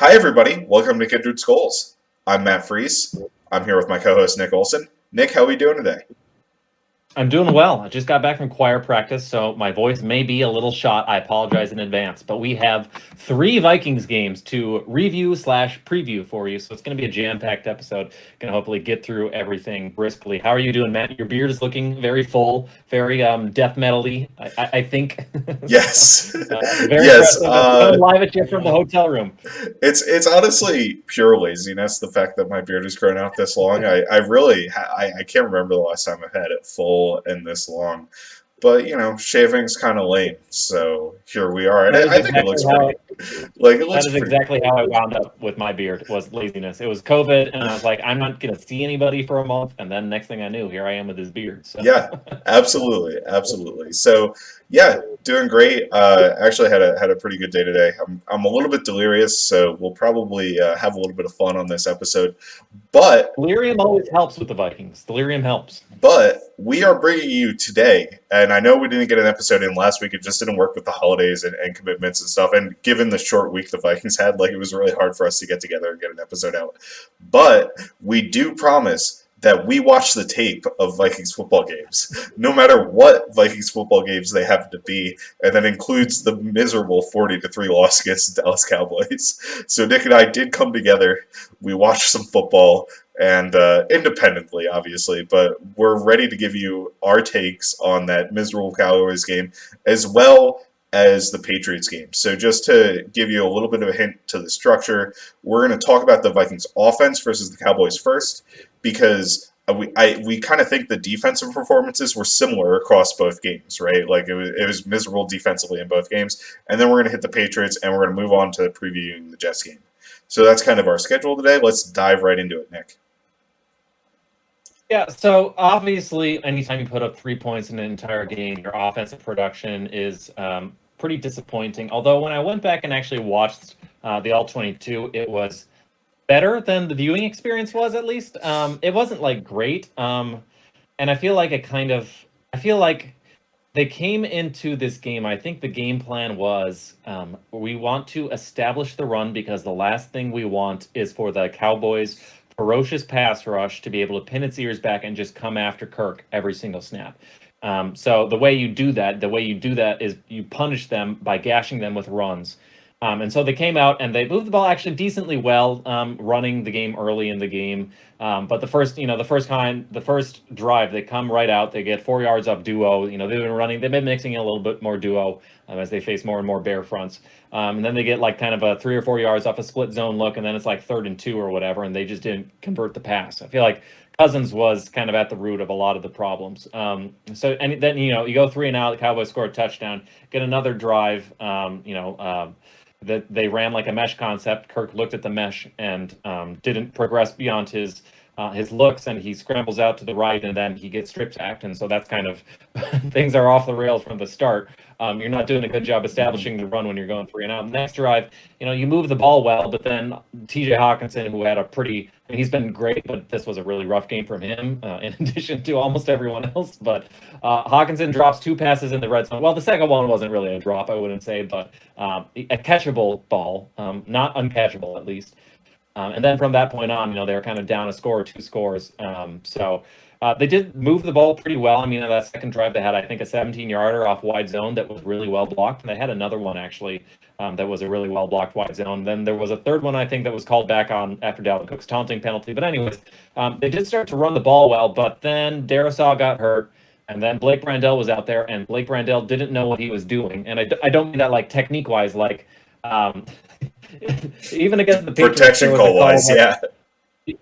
Hi, everybody. Welcome to Kindred Skulls. I'm Matt Fries. I'm here with my co-host, Nick Olson. Nick, how are we doing today? I'm doing well. I just got back from choir practice, so my voice may be a little shot. I apologize in advance. But we have 3 Vikings games to review/preview for you, so it's going to be a jam-packed episode. Going to hopefully get through everything briskly. How are you doing, Matt? Your beard is looking very full, very death metal-y, I think. Yes. Very Yes. impressive. Coming live at you from the hotel room. It's honestly pure laziness, the fact that my beard has grown out this long. I really, I can't remember the last time I've had it full and this long. But, shaving's kind of lame, so here we are. And That is I think it exactly looks how pretty, like, it That looks is pretty exactly how I wound up with my beard, was laziness. It was COVID, and I was like, I'm not gonna see anybody for a month, and then next thing I knew, here I am with this beard. So Yeah, absolutely, absolutely. So, yeah, doing great. Actually, had a pretty good day today. I'm a little bit delirious, so we'll probably have a little bit of fun on this episode. But delirium always helps with the Vikings. Delirium helps. we are bringing you today, and I know we didn't get an episode in last week. It just didn't work with the holidays and commitments and stuff. And given the short week the Vikings had, like, it was really hard for us to get together and get an episode out. But we do promise that we watch the tape of Vikings football games, no matter what Vikings football games they happen to be, and that includes the miserable 40-3 loss against the Dallas Cowboys. So Nick and I did come together. We watched some football, and independently, obviously, but we're ready to give you our takes on that miserable Cowboys game, as well as the Patriots game. So just to give you a little bit of a hint to the structure, we're going to talk about the Vikings offense versus the Cowboys first, because we kind of think the defensive performances were similar across both games, right? Like it was miserable defensively in both games, and then we're going to hit the Patriots, and we're going to move on to previewing the Jets game. So that's kind of our schedule today. Let's dive right into it, Nick. Yeah, so obviously, anytime you put up 3 points in an entire game, your offensive production is pretty disappointing. Although when I went back and actually watched the All-22, it was better than the viewing experience was, at least. It wasn't like great, and I feel like I feel like they came into this game. I think the game plan was we want to establish the run because the last thing we want is for the Cowboys' ferocious pass rush to be able to pin its ears back and just come after Kirk every single snap. So the way you do that is you punish them by gashing them with runs. And so they came out and they moved the ball actually decently well, running the game early in the game. But the first drive, they come right out. They get 4 yards off duo. They've been mixing in a little bit more duo as they face more and more bear fronts. And then they get like kind of a 3 or 4 yards off a split zone look, and then it's like 3rd and 2 or whatever, and they just didn't convert the pass. I feel like Cousins was kind of at the root of a lot of the problems. And then you go 3 and out. The Cowboys score a touchdown, get another drive. That they ran like a mesh concept. Kirk looked at the mesh and didn't progress beyond his looks, and he scrambles out to the right, and then he gets strip sacked, and so that's kind of things are off the rails from the start. You're not doing a good job establishing the run when you're going 3 and out. Next drive, you move the ball well, but then T.J. Hawkinson, who had he's been great, but this was a really rough game from him, in addition to almost everyone else. But Hawkinson drops 2 passes in the red zone. Well, the second one wasn't really a drop, I wouldn't say, but a catchable ball, not uncatchable at least. And then from that point on, they were kind of down a score or 2 scores. They did move the ball pretty well. I mean, on that second drive, they had, I think, a 17-yarder off wide zone that was really well blocked. And they had another one, actually, that was a really well blocked wide zone. Then there was a third one, I think, that was called back on after Dalvin Cook's taunting penalty. But anyways, they did start to run the ball well. But then Darisaw got hurt. And then Blake Brandel was out there, and Blake Brandel didn't know what he was doing. And I don't mean that like technique-wise, like even against the Patriots, Protection call-wise, yeah.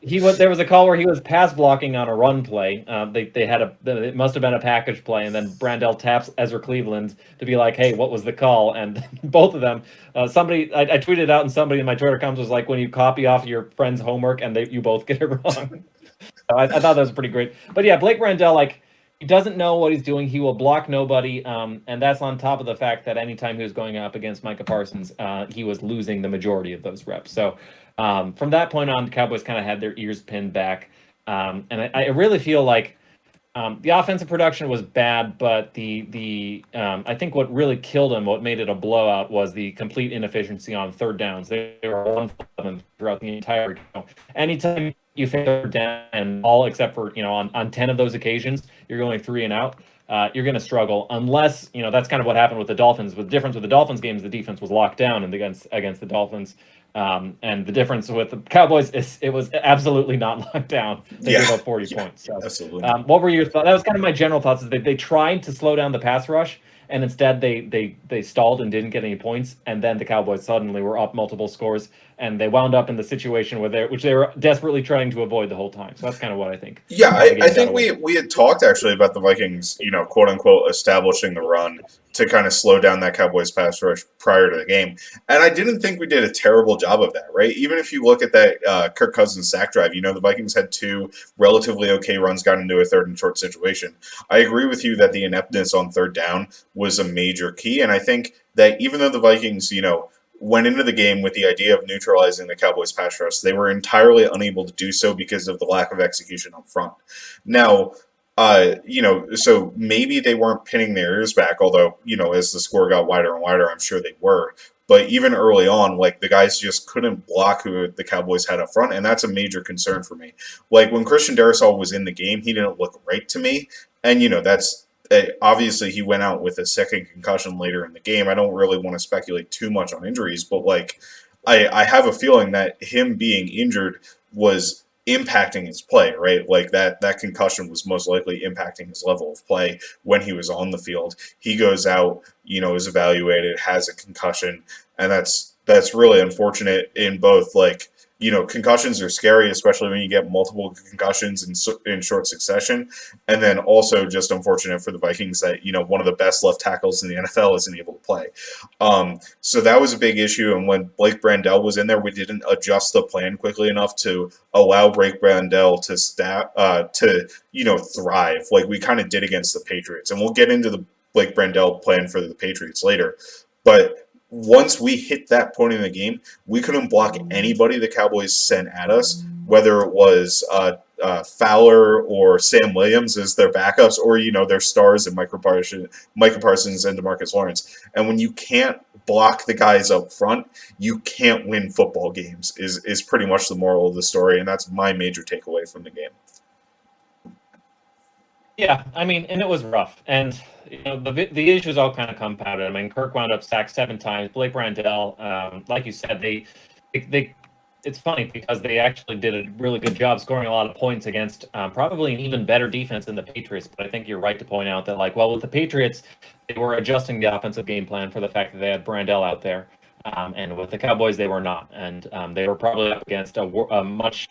There was a call where he was pass blocking on a run play. It must have been a package play, and then Brandel taps Ezra Cleveland to be like, "Hey, what was the call?" And both of them, I tweeted out, and somebody in my Twitter comments was like, "When you copy off your friend's homework and you both get it wrong." So I thought that was pretty great. But yeah, Blake Brandel, he doesn't know what he's doing. He will block nobody, and that's on top of the fact that anytime he was going up against Micah Parsons, he was losing the majority of those reps. So from that point on, the Cowboys kind of had their ears pinned back, and I really feel like The offensive production was bad, but the I think what really killed him, what made it a blowout, was the complete inefficiency on third downs. They were 1 for 11 throughout the entire game. Anytime you face third down, and all except for on 10 of those occasions, you're going 3 and out. You're going to struggle unless that's kind of what happened with the Dolphins. With the difference with the Dolphins games, the defense was locked down and against the Dolphins. And the difference with the Cowboys is it was absolutely not locked down. They Yeah, gave up 40 yeah, points. So, absolutely not. what were your thoughts? That was kind of my general thoughts. Is they tried to slow down the pass rush, and instead they stalled and didn't get any points. And then the Cowboys suddenly were up multiple scores, and they wound up in the situation which they were desperately trying to avoid the whole time. So that's kind of what I think. Yeah, How the I game got think away. we had talked actually about the Vikings, quote unquote, establishing the run to kind of slow down that Cowboys pass rush prior to the game, and I didn't think we did a terrible job of that. Right, even if you look at that Kirk Cousins sack drive, the Vikings had two relatively okay runs, got into a third and short situation. I agree with you that the ineptness on third down was a major key, and I think that even though the Vikings, went into the game with the idea of neutralizing the Cowboys pass rush, they were entirely unable to do so because of the lack of execution up front. Now, so maybe they weren't pinning their ears back, although, as the score got wider and wider, I'm sure they were. But even early on, like the guys just couldn't block who the Cowboys had up front, and that's a major concern for me. Like when Christian Darrisaw was in the game, he didn't look right to me, and that's obviously he went out with a second concussion later in the game. I don't really want to speculate too much on injuries, but like I have a feeling that him being injured was impacting his play, right? Like that concussion was most likely impacting his level of play when he was on the field. He goes out, is evaluated, has a concussion, and that's really unfortunate in both like concussions are scary, especially when you get multiple concussions in short succession. And then also just unfortunate for the Vikings that, one of the best left tackles in the NFL isn't able to play. So that was a big issue. And when Blake Brandel was in there, we didn't adjust the plan quickly enough to allow Blake Brandel to thrive like we kind of did against the Patriots. And we'll get into the Blake Brandel plan for the Patriots later. But once we hit that point in the game, we couldn't block anybody the Cowboys sent at us, whether it was Fowler or Sam Williams as their backups, or their stars and Micah Parsons and DeMarcus Lawrence. And when you can't block the guys up front, you can't win football games. Is pretty much the moral of the story, and that's my major takeaway from the game. Yeah, I mean, and it was rough, and the issues all kind of compounded. I mean, Kirk wound up sacked 7 times. Blake Brandel, like you said, they it's funny because they actually did a really good job scoring a lot of points against probably an even better defense than the Patriots. But I think you're right to point out that, like, well, with the Patriots, they were adjusting the offensive game plan for the fact that they had Brandel out there, and with the Cowboys, they were not, and they were probably up against a much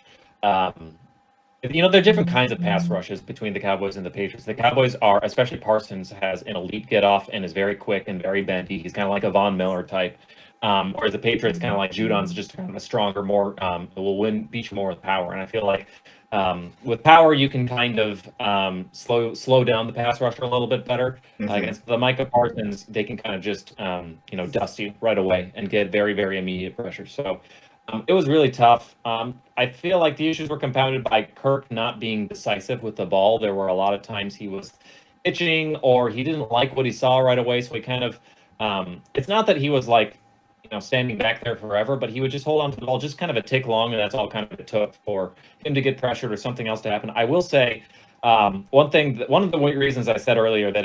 there are different kinds of pass rushes between the Cowboys and the Patriots. The Cowboys are, especially Parsons, has an elite get off and is very quick and very bendy. He's kind of like a Von Miller type. Whereas the Patriots, kind of like Judon's, just kind of a stronger, more will beat you more with power. And I feel like with power, you can kind of slow down the pass rusher a little bit better. Against the Micah Parsons, they can kind of just dust you right away and get very, very immediate pressure. So it was really tough. I feel like the issues were compounded by Kirk not being decisive with the ball. There were a lot of times he was itching or he didn't like what he saw right away. So he kind of, it's not that he was like, standing back there forever, but he would just hold on to the ball just kind of a tick long, and that's all kind of it took for him to get pressured or something else to happen. I will say, one of the reasons I said earlier that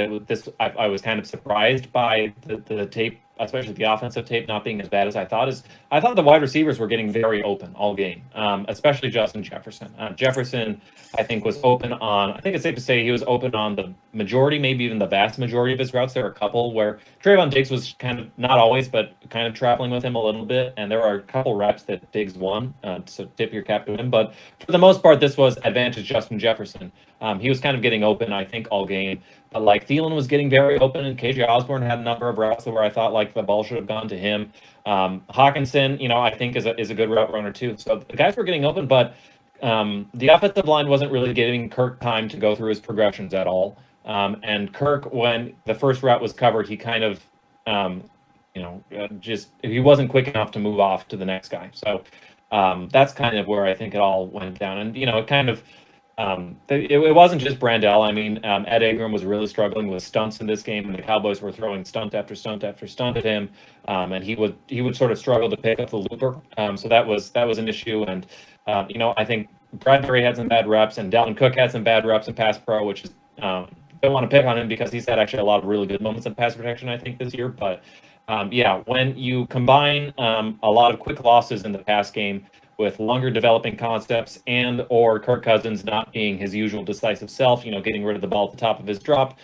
I was kind of surprised by the tape, especially the offensive tape, not being as bad as I thought. Is I thought the wide receivers were getting very open all game, especially Justin Jefferson. Jefferson, I think, was open on. I think it's safe to say he was open on the majority, maybe even the vast majority of his routes. There were a couple where Trayvon Diggs was kind of not always, but kind of traveling with him a little bit, and there are a couple reps that Diggs won. So tip your cap to him. But for the most part, this was advantage Justin Jefferson. He was kind of getting open, I think, all game. But like Thielen was getting very open, and KJ Osborne had a number of routes where I thought like the ball should have gone to him. Hawkinson, I think is a good route runner too. So the guys were getting open, but the offensive line wasn't really giving Kirk time to go through his progressions at all. And Kirk, when the first route was covered, he kind of, just he wasn't quick enough to move off to the next guy. So that's kind of where I think it all went down. And it kind of it wasn't just Brandell. I mean, Ed Ingram was really struggling with stunts in this game, and the Cowboys were throwing stunt after stunt after stunt at him, and he would sort of struggle to pick up the looper. So that was an issue, and I think Bradbury had some bad reps, and Dalvin Cook had some bad reps in pass pro, which is don't want to pick on him because he's had actually a lot of really good moments in pass protection, I think, this year. But yeah, when you combine a lot of quick losses in the pass game with longer developing concepts and or Kirk Cousins not being his usual decisive self, getting rid of the ball at the top of his drop,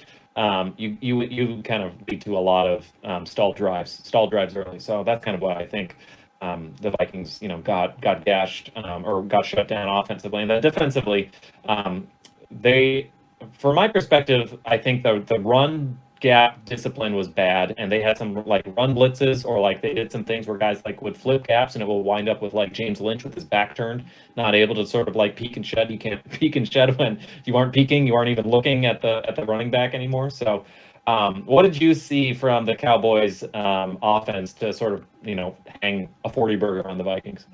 you kind of lead to a lot of stalled drives early. So that's kind of why I think the Vikings, got gashed or got shut down offensively, and then defensively, they, from my perspective, I think the run gap discipline was bad, and they had some like run blitzes, or like they did some things where guys like would flip gaps, and it will wind up with like James Lynch with his back turned, not able to sort of like peek and shed. You can't peek and shed when you aren't peeking, you aren't even looking at the running back anymore. So, what did you see from the Cowboys offense to sort of hang a 40 burger on the Vikings?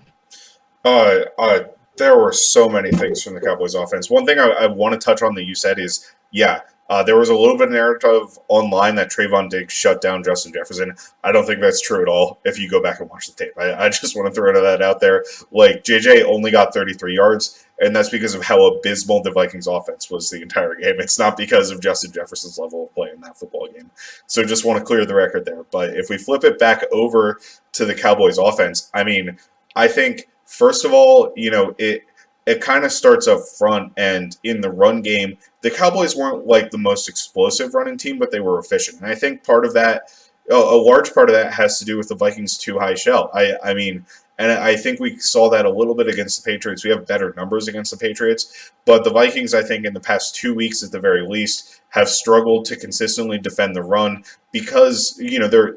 Uh, uh, there were so many things from the Cowboys offense. One thing I want to touch on that you said is, yeah, there was a little bit of narrative online that Trayvon Diggs shut down Justin Jefferson. I don't think that's true at all if you go back and watch the tape. I just want to throw that out there. Like, JJ only got 33 yards, and that's because of how abysmal the Vikings offense was the entire game. It's not because of Justin Jefferson's level of play in that football game. So just want to clear the record there. But if we flip it back over to the Cowboys offense, I mean, I think first of all, it kind of starts up front, and in the run game, the Cowboys weren't like the most explosive running team, but they were efficient. And I think part of that, a large part of that, has to do with the Vikings' too high shell. I mean, and I think we saw that a little bit against the Patriots. We have better numbers against the Patriots, but the Vikings, I think, in the past 2 weeks at the very least, have struggled to consistently defend the run because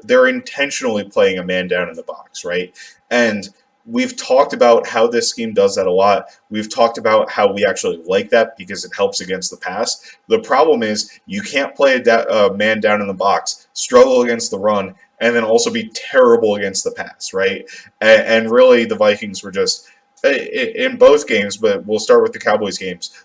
they're intentionally playing a man down in the box, right? And we've talked about how this scheme does that a lot. We've talked about how we actually like that because it helps against the pass. The problem is you can't play a man down in the box, struggle against the run, and then also be terrible against the pass, right? And really, the Vikings were just in both games, but we'll start with the Cowboys games.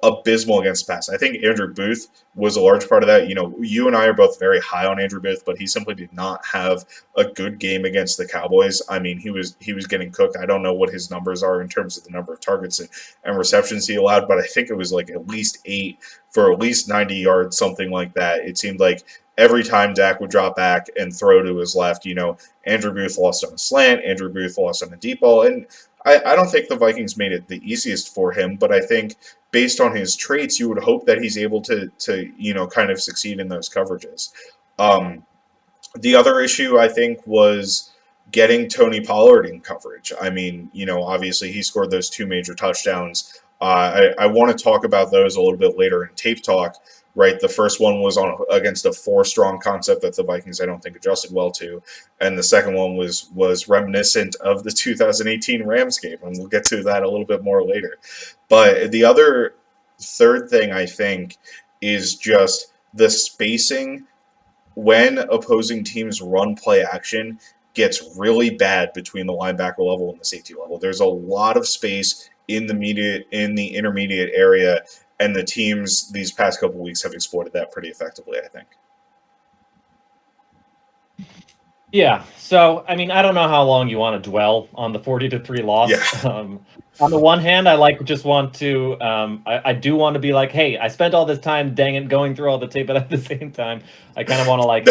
Abysmal against the pass. I think Andrew Booth was a large part of that. You and I are both very high on Andrew Booth, but he simply did not have a good game against the Cowboys. I mean, he was getting cooked. I don't know what his numbers are in terms of the number of targets and receptions he allowed, but I think it was like at least 8 for at least 90 yards, something like that. It seemed like every time Dak would drop back and throw to his left, Andrew Booth lost on a slant, Andrew Booth lost on a deep ball, and I don't think the Vikings made it the easiest for him, but I think based on his traits, you would hope that he's able to kind of succeed in those coverages. Um, the other issue I think was getting Tony Pollard in coverage. I mean, obviously he scored those 2 major touchdowns. I want to talk about those a little bit later in tape talk. Right, the first one was on against a 4 strong concept that the Vikings I don't think adjusted well to, and the second one was reminiscent of the 2018 Rams game, and we'll get to that a little bit more later. But the other third thing I think is just the spacing when opposing teams run play action gets really bad between the linebacker level and the safety level. There's a lot of space in the intermediate area, and the teams these past couple weeks have exploited that pretty effectively, I think. Yeah. So, I mean, I don't know how long you want to dwell on the 40-3 Yeah. loss. On the one hand, just want to, I do want to be like, hey, I spent all this time, dang it, going through all the tape, but at the same time, I kind of want to like,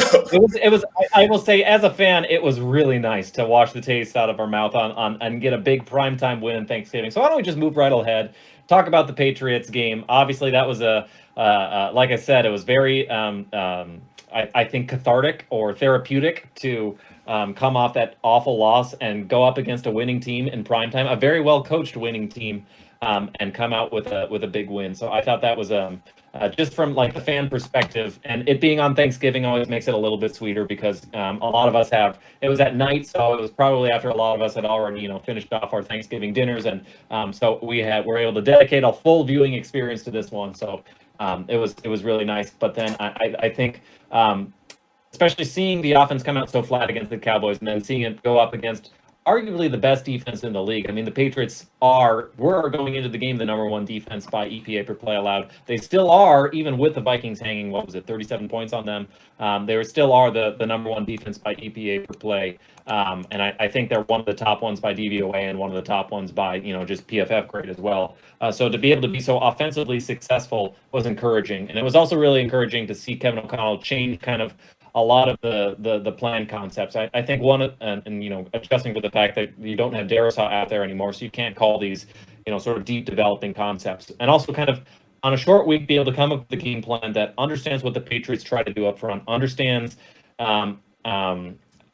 I will say, as a fan, it was really nice to wash the taste out of our mouth on and get a big primetime win in Thanksgiving. So why don't we just move right ahead, talk about the Patriots game? Obviously, that was like I said, it was very, I think, cathartic or therapeutic to come off that awful loss and go up against a winning team in primetime, a very well coached winning team, and come out with a big win. So I thought that was just from like the fan perspective, and it being on Thanksgiving always makes it a little bit sweeter because a lot of us have. It was at night, so it was probably after a lot of us had already finished off our Thanksgiving dinners, and so we're able to dedicate a full viewing experience to this one. So it was really nice. But then I think. Especially seeing the offense come out so flat against the Cowboys and then seeing it go up against arguably the best defense in the league. I mean, the Patriots were going into the game the number one defense by EPA per play allowed. They still are, even with the Vikings hanging, what was it, 37 points on them. They still are the number one defense by EPA per play. And I think they're one of the top ones by DVOA and one of the top ones by, just PFF grade as well. So to be able to be so offensively successful was encouraging. And it was also really encouraging to see Kevin O'Connell change kind of a lot of the plan concepts. I think adjusting to the fact that you don't have Darisaw out there anymore, so you can't call these, sort of deep developing concepts. And also kind of on a short week, be able to come up with a game plan that understands what the Patriots try to do up front, understands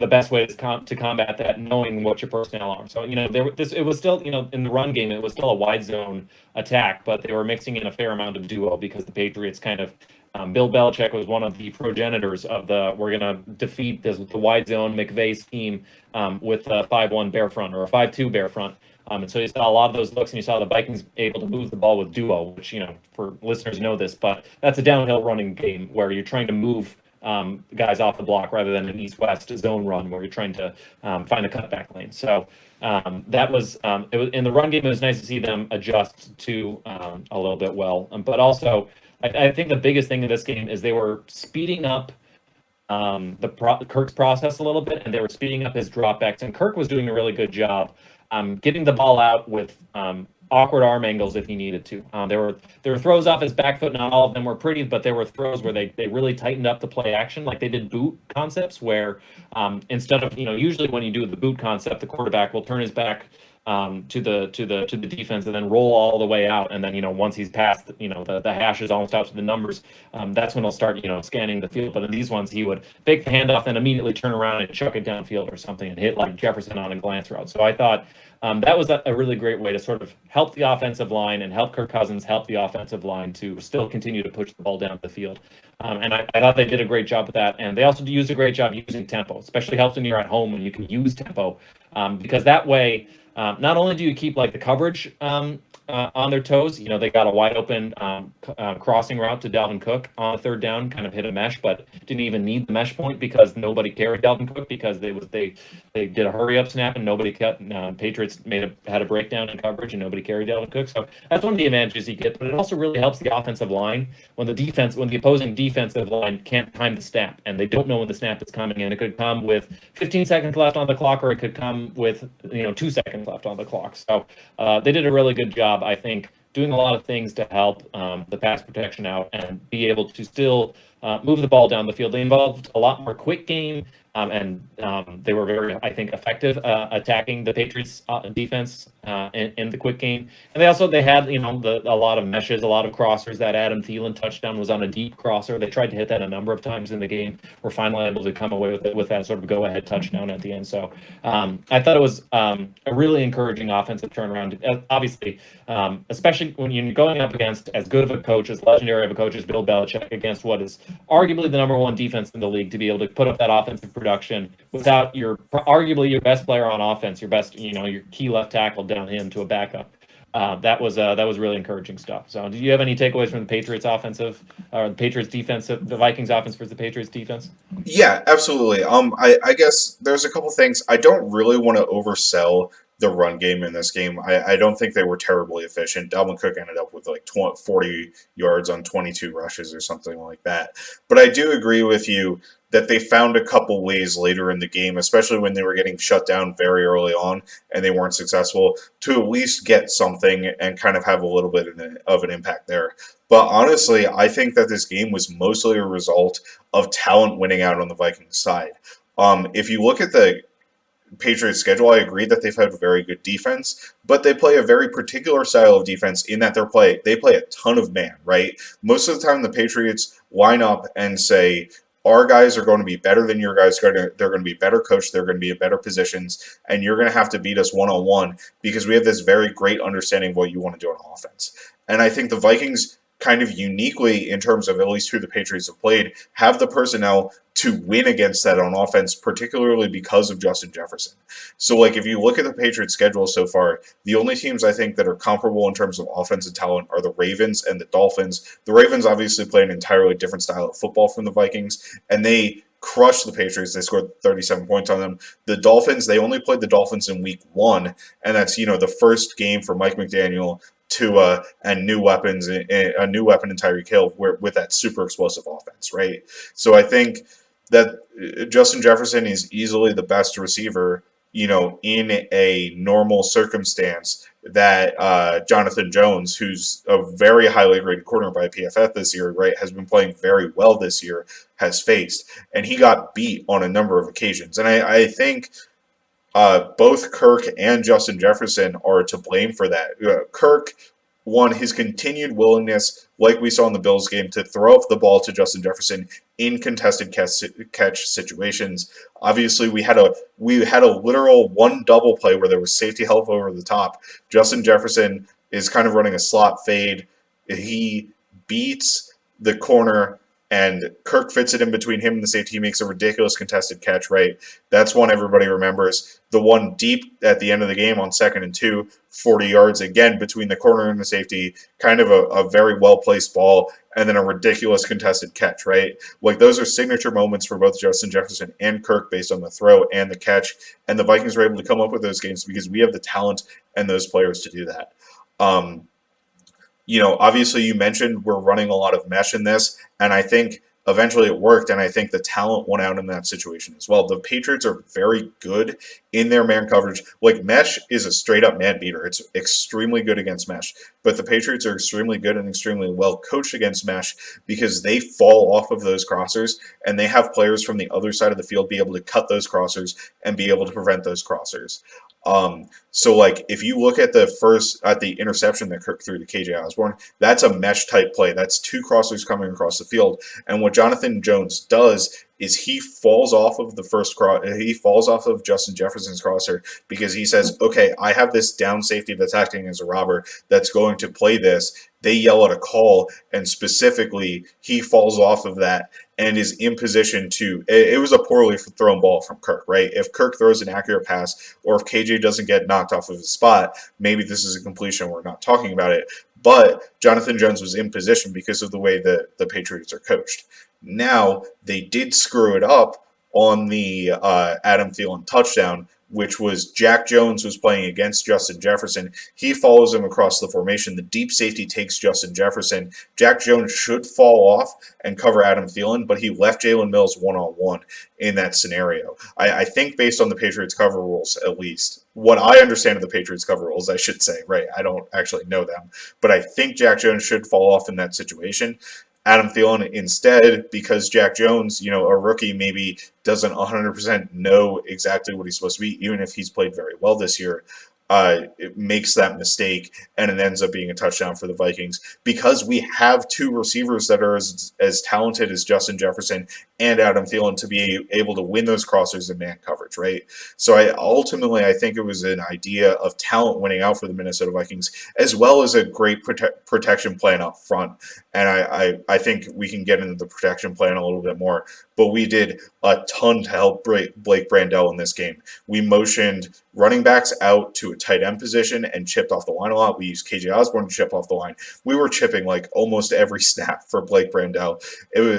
the best way to combat that, knowing what your personnel are. So, it was still, in the run game, it was still a wide zone attack, but they were mixing in a fair amount of duo because the Patriots kind of, Bill Belichick was one of the progenitors of we're going to defeat the wide zone McVay scheme with a 5-1 bear front or a 5-2 bear front. And so you saw a lot of those looks, and you saw the Vikings able to move the ball with duo, which, for listeners know this, but that's a downhill running game where you're trying to move guys off the block rather than an east-west zone run where you're trying to find a cutback lane. So that was it was in the run game. It was nice to see them adjust to a little bit well, but also I think the biggest thing in this game is they were speeding up Kirk's process a little bit, and they were speeding up his dropbacks. And Kirk was doing a really good job getting the ball out with awkward arm angles if he needed to. There were throws off his back foot. Not all of them were pretty, but there were throws where they really tightened up the play action, like they did boot concepts, where instead of usually when you do the boot concept, the quarterback will turn his back to the defense and then roll all the way out, and then once he's past the hash is almost out to the numbers, that's when he'll start scanning the field. But in these ones, he would fake the handoff and immediately turn around and chuck it downfield or something and hit like Jefferson on a glance route. So I thought that was a really great way to sort of help the offensive line and help Kirk Cousins help the offensive line to still continue to push the ball down the field. And I thought they did a great job with that. And they also used a great job using tempo, especially helps when you're at home and you can use tempo because that way, not only do you keep like the coverage on their toes, they got a wide open crossing route to Dalvin Cook on a third down, kind of hit a mesh, but didn't even need the mesh point because nobody carried Dalvin Cook because they did a hurry up snap and nobody cut. Patriots had a breakdown in coverage and nobody carried Dalvin Cook. So that's one of the advantages you get, but it also really helps the offensive line when the opposing defensive line can't time the snap and they don't know when the snap is coming in. It could come with 15 seconds left on the clock, or it could come with 2 seconds left on the clock. So they did a really good job, I think, doing a lot of things to help the pass protection out and be able to still move the ball down the field. They involved a lot more quick game, and they were very, I think, effective attacking the Patriots defense in the quick game. And they had a lot of meshes, a lot of crossers. That Adam Thielen touchdown was on a deep crosser. They tried to hit that a number of times in the game. Were finally able to come away with it with that sort of go-ahead touchdown at the end. So I thought it was a really encouraging offensive turnaround. Obviously, especially when you're going up against as good of a coach, as legendary of a coach as Bill Belichick, against what is arguably the number one defense in the league, to be able to put up that offensive production without arguably your best player on offense, your best, your key left tackle down him to a backup. That was really encouraging stuff. So, do you have any takeaways from the Patriots offensive or the Patriots defense, the Vikings offense versus the Patriots defense? Yeah, absolutely. I guess there's a couple things. I don't really want to oversell the run game in this game. I don't think they were terribly efficient. Dalvin Cook ended up with like 40 yards on 22 rushes or something like that. But I do agree with you that they found a couple ways later in the game, especially when they were getting shut down very early on and they weren't successful, to at least get something and kind of have a little bit of an impact there. But honestly, I think that this game was mostly a result of talent winning out on the Vikings side. If you look at the Patriots schedule, I agree that they've had very good defense, but they play a very particular style of defense in that they play a ton of man, right? Most of the time the Patriots line up and say, our guys are going to be better than your guys. They're going to be better coached. They're going to be in better positions, and you're going to have to beat us one-on-one because we have this very great understanding of what you want to do on offense. And I think the Vikings kind of uniquely, in terms of at least who the Patriots have played, have the personnel to win against that on offense, particularly because of Justin Jefferson. So, like, if you look at the Patriots' schedule so far, the only teams I think that are comparable in terms of offensive talent are the Ravens and the Dolphins. The Ravens obviously play an entirely different style of football from the Vikings, and they crushed the Patriots. They scored 37 points on them. The Dolphins, they only played the Dolphins in week 1, and that's, the first game for Mike McDaniel, Tua, and new weapons, a new weapon in Tyreek Hill, with that super explosive offense, right? So I think that Justin Jefferson is easily the best receiver, in a normal circumstance that Jonathan Jones, who's a very highly rated corner by PFF this year, right, has been playing very well this year, has faced. And he got beat on a number of occasions. And I think both Kirk and Justin Jefferson are to blame for that. Kirk, one, his continued willingness, like we saw in the Bills game, to throw up the ball to Justin Jefferson in contested catch situations. Obviously, we had a literal one double play where there was safety help over the top. Justin Jefferson is kind of running a slot fade. He beats the corner, and Kirk fits it in between him and the safety. He makes a ridiculous contested catch, right? That's one everybody remembers. The one deep at the end of the game on 2nd and 2, 40 yards, again, between the corner and the safety, kind of a very well-placed ball, and then a ridiculous contested catch, right? Like, those are signature moments for both Justin Jefferson and Kirk based on the throw and the catch, and the Vikings were able to come up with those games because we have the talent and those players to do that. Obviously you mentioned we're running a lot of mesh in this, and I think eventually it worked, and I think the talent won out in that situation as well. The Patriots are very good in their man coverage. Like, mesh is a straight-up man beater. It's extremely good against mesh, but the Patriots are extremely good and extremely well coached against mesh because they fall off of those crossers, and they have players from the other side of the field be able to cut those crossers and be able to prevent those crossers. So like, if you look at the interception that Kirk threw to KJ Osborne, that's a mesh type play. That's two crossers coming across the field. And what Jonathan Jones does is he falls off of Justin Jefferson's crosser because he says, okay, I have this down safety that's acting as a robber that's going to play this. They yell at a call, and specifically he falls off of that and is in position to. It was a poorly thrown ball from Kirk, right? If Kirk throws an accurate pass, or if KJ doesn't get knocked off of his spot, maybe this is a completion. We're not talking about it. But Jonathan Jones was in position because of the way the Patriots are coached. Now, they did screw it up on the Adam Thielen touchdown, which was Jack Jones was playing against Justin Jefferson. He follows him across the formation. The deep safety takes Justin Jefferson. Jack Jones should fall off and cover Adam Thielen, but he left Jalen Mills one-on-one in that scenario. I think based on the Patriots cover rules, at least, what I understand of the Patriots cover rules, I should say, right? I don't actually know them, but I think Jack Jones should fall off in that situation. Adam Thielen instead, because Jack Jones, a rookie, maybe doesn't 100% know exactly what he's supposed to be, even if he's played very well this year, it makes that mistake, and it ends up being a touchdown for the Vikings because we have two receivers that are as talented as Justin Jefferson and Adam Thielen to be able to win those crossers in man coverage, right? So I think it was an idea of talent winning out for the Minnesota Vikings, as well as a great protection plan up front. And I think we can get into the protection plan a little bit more, but we did a ton to help Blake Brandel in this game. We motioned running backs out to a tight end position and chipped off the line a lot. We used KJ Osborne to chip off the line. We were chipping like almost every snap for Blake Brandel,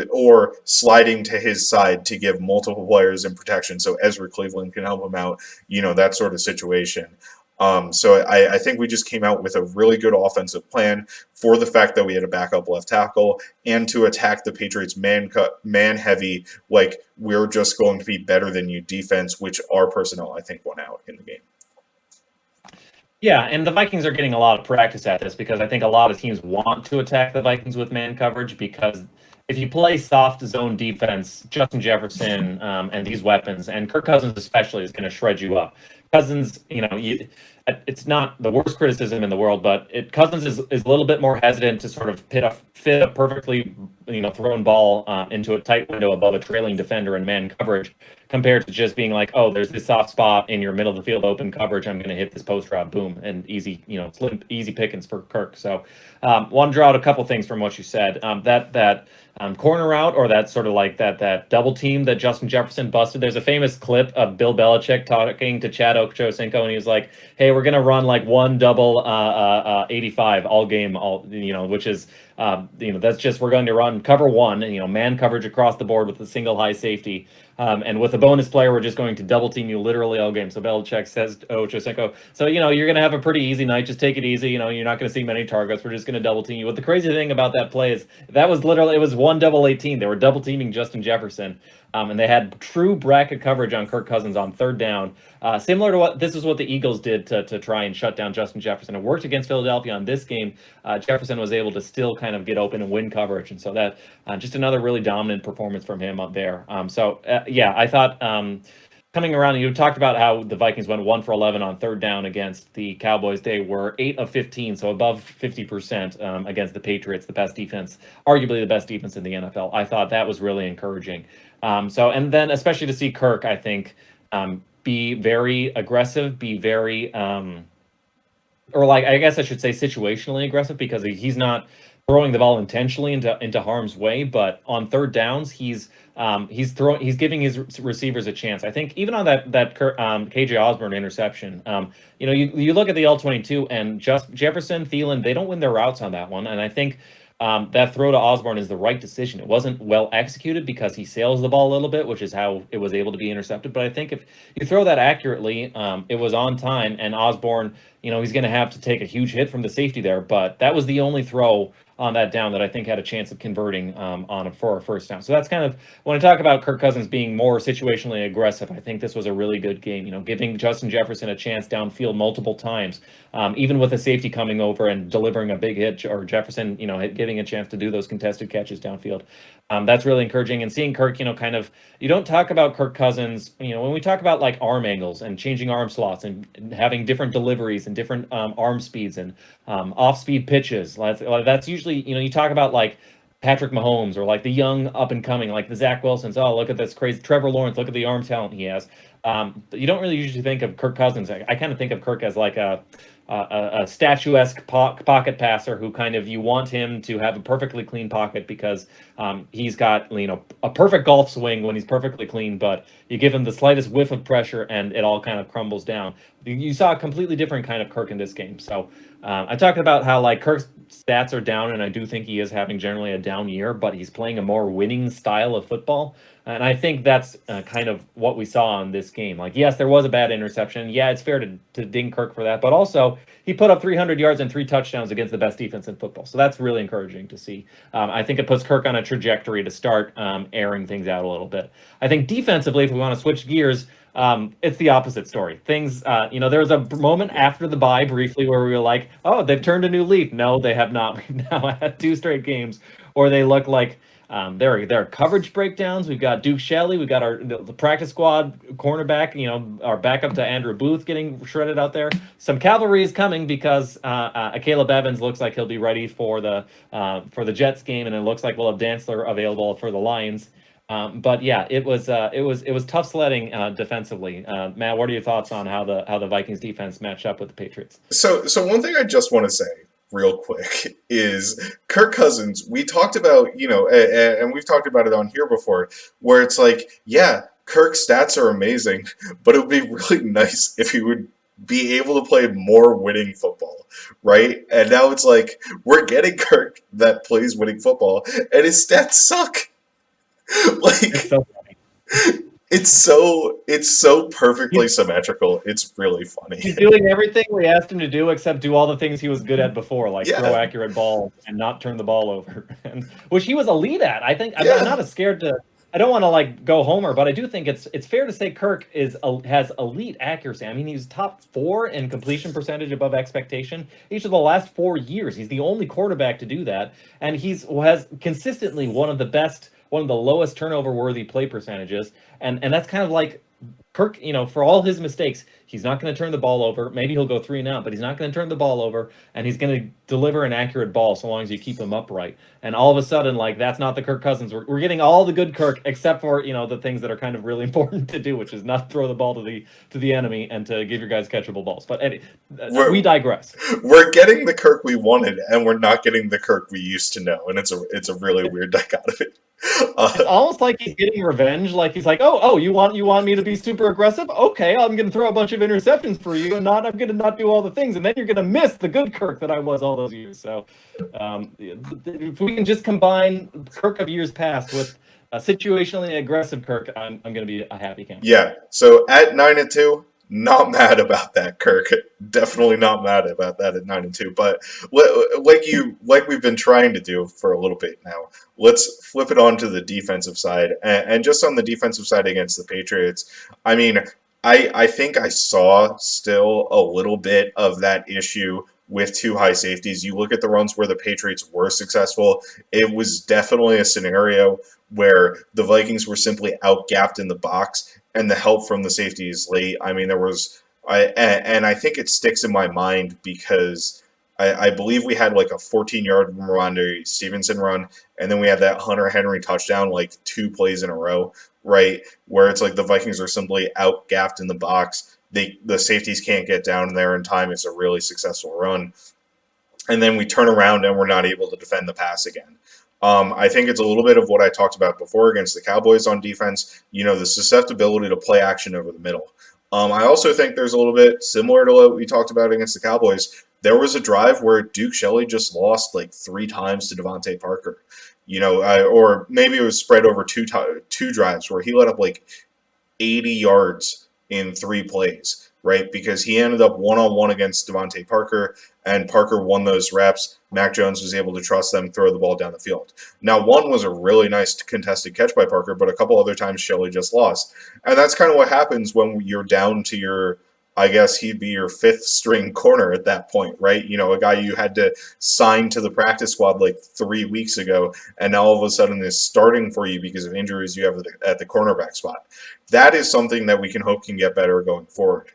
or sliding to his side to give multiple players in protection so Ezra Cleveland can help him out, that sort of situation. So I think we just came out with a really good offensive plan for the fact that we had a backup left tackle and to attack the Patriots man heavy, like we're just going to be better than you defense, which our personnel, I think, won out in the game. Yeah, and the Vikings are getting a lot of practice at this because I think a lot of teams want to attack the Vikings with man coverage because if you play soft zone defense, Justin Jefferson and these weapons, and Kirk Cousins especially, is going to shred you up. Cousins, it's not the worst criticism in the world, but Cousins is a little bit more hesitant to sort of fit a perfectly thrown ball into a tight window above a trailing defender in man coverage compared to just being like, oh, there's this soft spot in your middle of the field open coverage. I'm going to hit this post route, boom, and easy, easy pickings for Kirk. So, want to draw out a couple things from what you said. That corner route, or that sort of like that double team that Justin Jefferson busted. There's a famous clip of Bill Belichick talking to Chad Ochocinco, and he was like, "Hey, we're gonna run like one double 85 all game, which is that's just we're going to run cover one, and man coverage across the board with a single high safety." And with a bonus player, we're just going to double team you literally all game. So Belichick says to Ochocinco, so you're going to have a pretty easy night. Just take it easy. You're not going to see many targets. We're just going to double team you. What the crazy thing about that play is that was literally, it was one double 18. They were double teaming Justin Jefferson, and they had true bracket coverage on Kirk Cousins on third down. Similar to what the Eagles did to try and shut down Justin Jefferson. It worked against Philadelphia on this game. Jefferson was able to still kind of get open and win coverage, and so that just another really dominant performance from him up there. I thought coming around, you talked about how the Vikings went 1 for 11 on third down against the Cowboys. They were 8 of 15, so above 50% against the Patriots, the best defense, arguably the best defense in the NFL. I thought that was really encouraging. And then especially to see Kirk, I think, be very aggressive, be very, or like, I guess I should say situationally aggressive, because he's not throwing the ball intentionally into harm's way, but on third downs, he's giving his receivers a chance. I think even on that KJ Osborne interception, you look at the L22 and just Jefferson, Thielen, they don't win their routes on that one, and I think that throw to Osborne is the right decision. It wasn't well executed because he sails the ball a little bit, which is how it was able to be intercepted. But I think if you throw that accurately, it was on time, and Osborne, he's going to have to take a huge hit from the safety there. But that was the only throw on that down that I think had a chance of converting for a first down. So that's kind of, when I talk about Kirk Cousins being more situationally aggressive, I think this was a really good game, giving Justin Jefferson a chance downfield multiple times, even with a safety coming over and delivering a big hit, or Jefferson, getting a chance to do those contested catches downfield. That's really encouraging. And seeing Kirk, you don't talk about Kirk Cousins, when we talk about like arm angles and changing arm slots and having different deliveries and different arm speeds and off-speed pitches. That's usually, you talk about like Patrick Mahomes, or like the young up and coming, like the Zach Wilsons. Oh, look at this crazy Trevor Lawrence. Look at the arm talent he has. But you don't really usually think of Kirk Cousins. I kind of think of Kirk as like a statuesque pocket passer who kind of, you want him to have a perfectly clean pocket because he's got a perfect golf swing when he's perfectly clean, but you give him the slightest whiff of pressure and it all kind of crumbles down. You saw a completely different kind of Kirk in this game. So I talked about how like Kirk's stats are down, and I do think he is having generally a down year, but he's playing a more winning style of football. And I think that's kind of what we saw in this game. Like, yes, there was a bad interception. Yeah, it's fair to ding Kirk for that. But also, he put up 300 yards and 3 touchdowns against the best defense in football. So that's really encouraging to see. I think it puts Kirk on a trajectory to start airing things out a little bit. I think defensively, if we want to switch gears, it's the opposite story. Things, there was a moment after the bye briefly where we were like, oh, they've turned a new leaf. No, they have not. We've now had 2 straight games, or they look like there are coverage breakdowns. We've got Duke Shelley. We've got the practice squad cornerback, our backup to Andrew Booth getting shredded out there. Some cavalry is coming because Caleb Evans looks like he'll be ready for the Jets game, and it looks like we'll have Dantzler available for the Lions. But yeah, it was tough sledding defensively. Matt, what are your thoughts on how the Vikings defense matched up with the Patriots? So one thing I just want to say real quick is Kirk Cousins. We talked about, and we've talked about it on here before, where it's like, yeah, Kirk's stats are amazing, but it would be really nice if he would be able to play more winning football, right? And now it's like, we're getting Kirk that plays winning football, and his stats suck. Like, It's so funny. it's so perfectly symmetrical. It's really funny. He's doing everything we asked him to do except do all the things he was good at before, like throw accurate balls and not turn the ball over, which he was elite at. I think I'm not as scared to. I don't want to like go homer, but I do think it's fair to say Kirk has elite accuracy. I mean, he's top 4 in completion percentage above expectation each of the last 4 years. He's the only quarterback to do that, and has consistently one of the lowest turnover worthy play percentages, and that's kind of like Kirk, for all his mistakes, he's not going to turn the ball over. Maybe he'll go 3-and-out, but he's not going to turn the ball over, and he's going to deliver an accurate ball so long as you keep him upright. And all of a sudden, like, that's not the Kirk Cousins. We're getting all the good Kirk, except for the things that are kind of really important to do, which is not throw the ball to the enemy and to give your guys catchable balls. But we We're digress. we're getting the Kirk we wanted, and we're not getting the Kirk we used to know, and it's a really weird dichotomy. It's Uh, almost like he's getting revenge. Like he's like, oh, you want me to be super aggressive? Okay, I'm gonna throw a bunch of interceptions for you, and I'm gonna not do all the things, and then you're gonna miss the good Kirk that I was all those years. So, if we can just combine Kirk of years past with a situationally aggressive Kirk, I'm gonna be a happy camper. Yeah. So at 9-2, not mad about that, Kirk. Definitely not mad about that at 9-2. But like we've been trying to do for a little bit now, let's flip it on to the defensive side. And just on the defensive side against the Patriots, I mean, I think I saw still a little bit of that issue with two high safeties. You look at the runs where the Patriots were successful, it was definitely a scenario where the Vikings were simply outgapped in the box, and the help from the safeties late. I mean, there was, and I think it sticks in my mind because I believe we had like a 14-yard Ramondre Stevenson run, and then we had that Hunter Henry touchdown like 2 plays in a row, right? Where it's like the Vikings are simply outgapped in the box. The safeties can't get down there in time. It's a really successful run, and then we turn around and we're not able to defend the pass again. I think it's a little bit of what I talked about before against the Cowboys on defense, the susceptibility to play action over the middle. I also think there's a little bit similar to what we talked about against the Cowboys. There was a drive where Duke Shelley just lost like 3 times to Devontae Parker, or maybe it was spread over two drives where he let up like 80 yards in 3 plays, right? Because he ended up one-on-one against Devontae Parker, and Parker won those reps. Mac Jones was able to trust them, throw the ball down the field. Now, one was a really nice contested catch by Parker, but a couple other times Shelley just lost. And that's kind of what happens when you're down to your, I guess he'd be your fifth string corner at that point, right? A guy you had to sign to the practice squad like 3 weeks ago, and now all of a sudden is starting for you because of injuries you have at the cornerback spot. That is something that we can hope can get better going forward.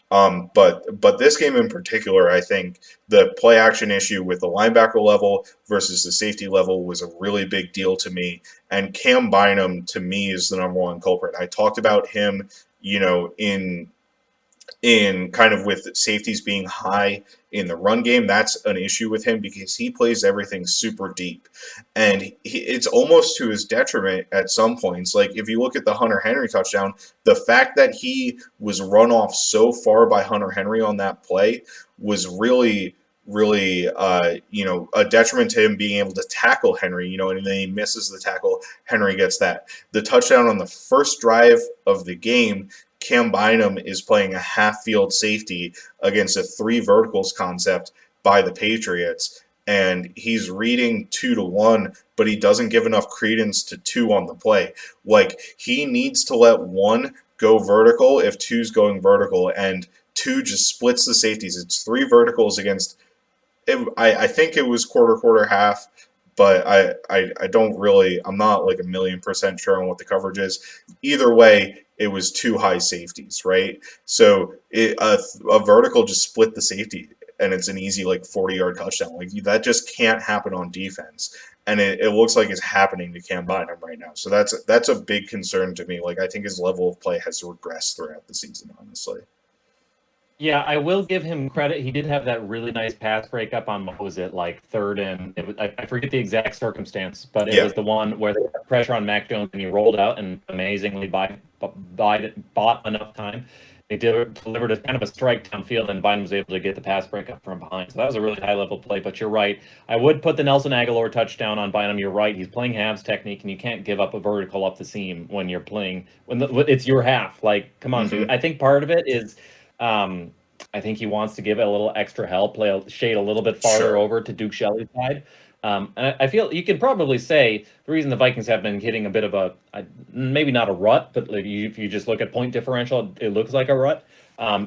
But this game in particular, I think the play action issue with the linebacker level versus the safety level was a really big deal to me. And Cam Bynum, to me, is the number one culprit. I talked about him, in kind of with safeties being high in the run game. That's an issue with him because he plays everything super deep. And it's almost to his detriment at some points. Like if you look at the Hunter Henry touchdown, the fact that he was run off so far by Hunter Henry on that play was really, a detriment to him being able to tackle Henry, and then he misses the tackle. Henry gets that. The touchdown on the first drive of the game, Cam Bynum is playing a half-field safety against a 3 verticals concept by the Patriots, and he's reading 2-1, but he doesn't give enough credence to 2 on the play. Like, he needs to let 1 go vertical if 2's going vertical, and 2 just splits the safeties. It's 3 verticals against I think it was quarter, half, but I don't really, I'm not like 1,000,000% sure on what the coverage is. Either way, it was 2 high safeties, right? So a vertical just split the safety, and it's an easy like 40-yard touchdown. Like that just can't happen on defense. And it looks like it's happening to Cam Bynum right now. So that's a big concern to me. Like I think his level of play has regressed throughout the season, honestly. Yeah, I will give him credit. He did have that really nice pass breakup on, what was it, like third and I forget the exact circumstance, but it Yeah. was the one where they had pressure on Mac Jones and he rolled out and amazingly bought enough time. They delivered a kind of a strike downfield, and Biden was able to get the pass breakup from behind. So that was a really high level play. But you're right. I would put the Nelson Aguilar touchdown on Bynum. You're right. He's playing halves technique, and you can't give up a vertical up the seam when you're playing it's your half. Like, come on, dude. I think part of it is. I think he wants to give it a little extra help, play a shade a little bit farther Sure. over to Duke Shelley's side. And I feel you can probably say the reason the Vikings have been hitting a bit of maybe not a rut, but like if you just look at point differential, it looks like a rut.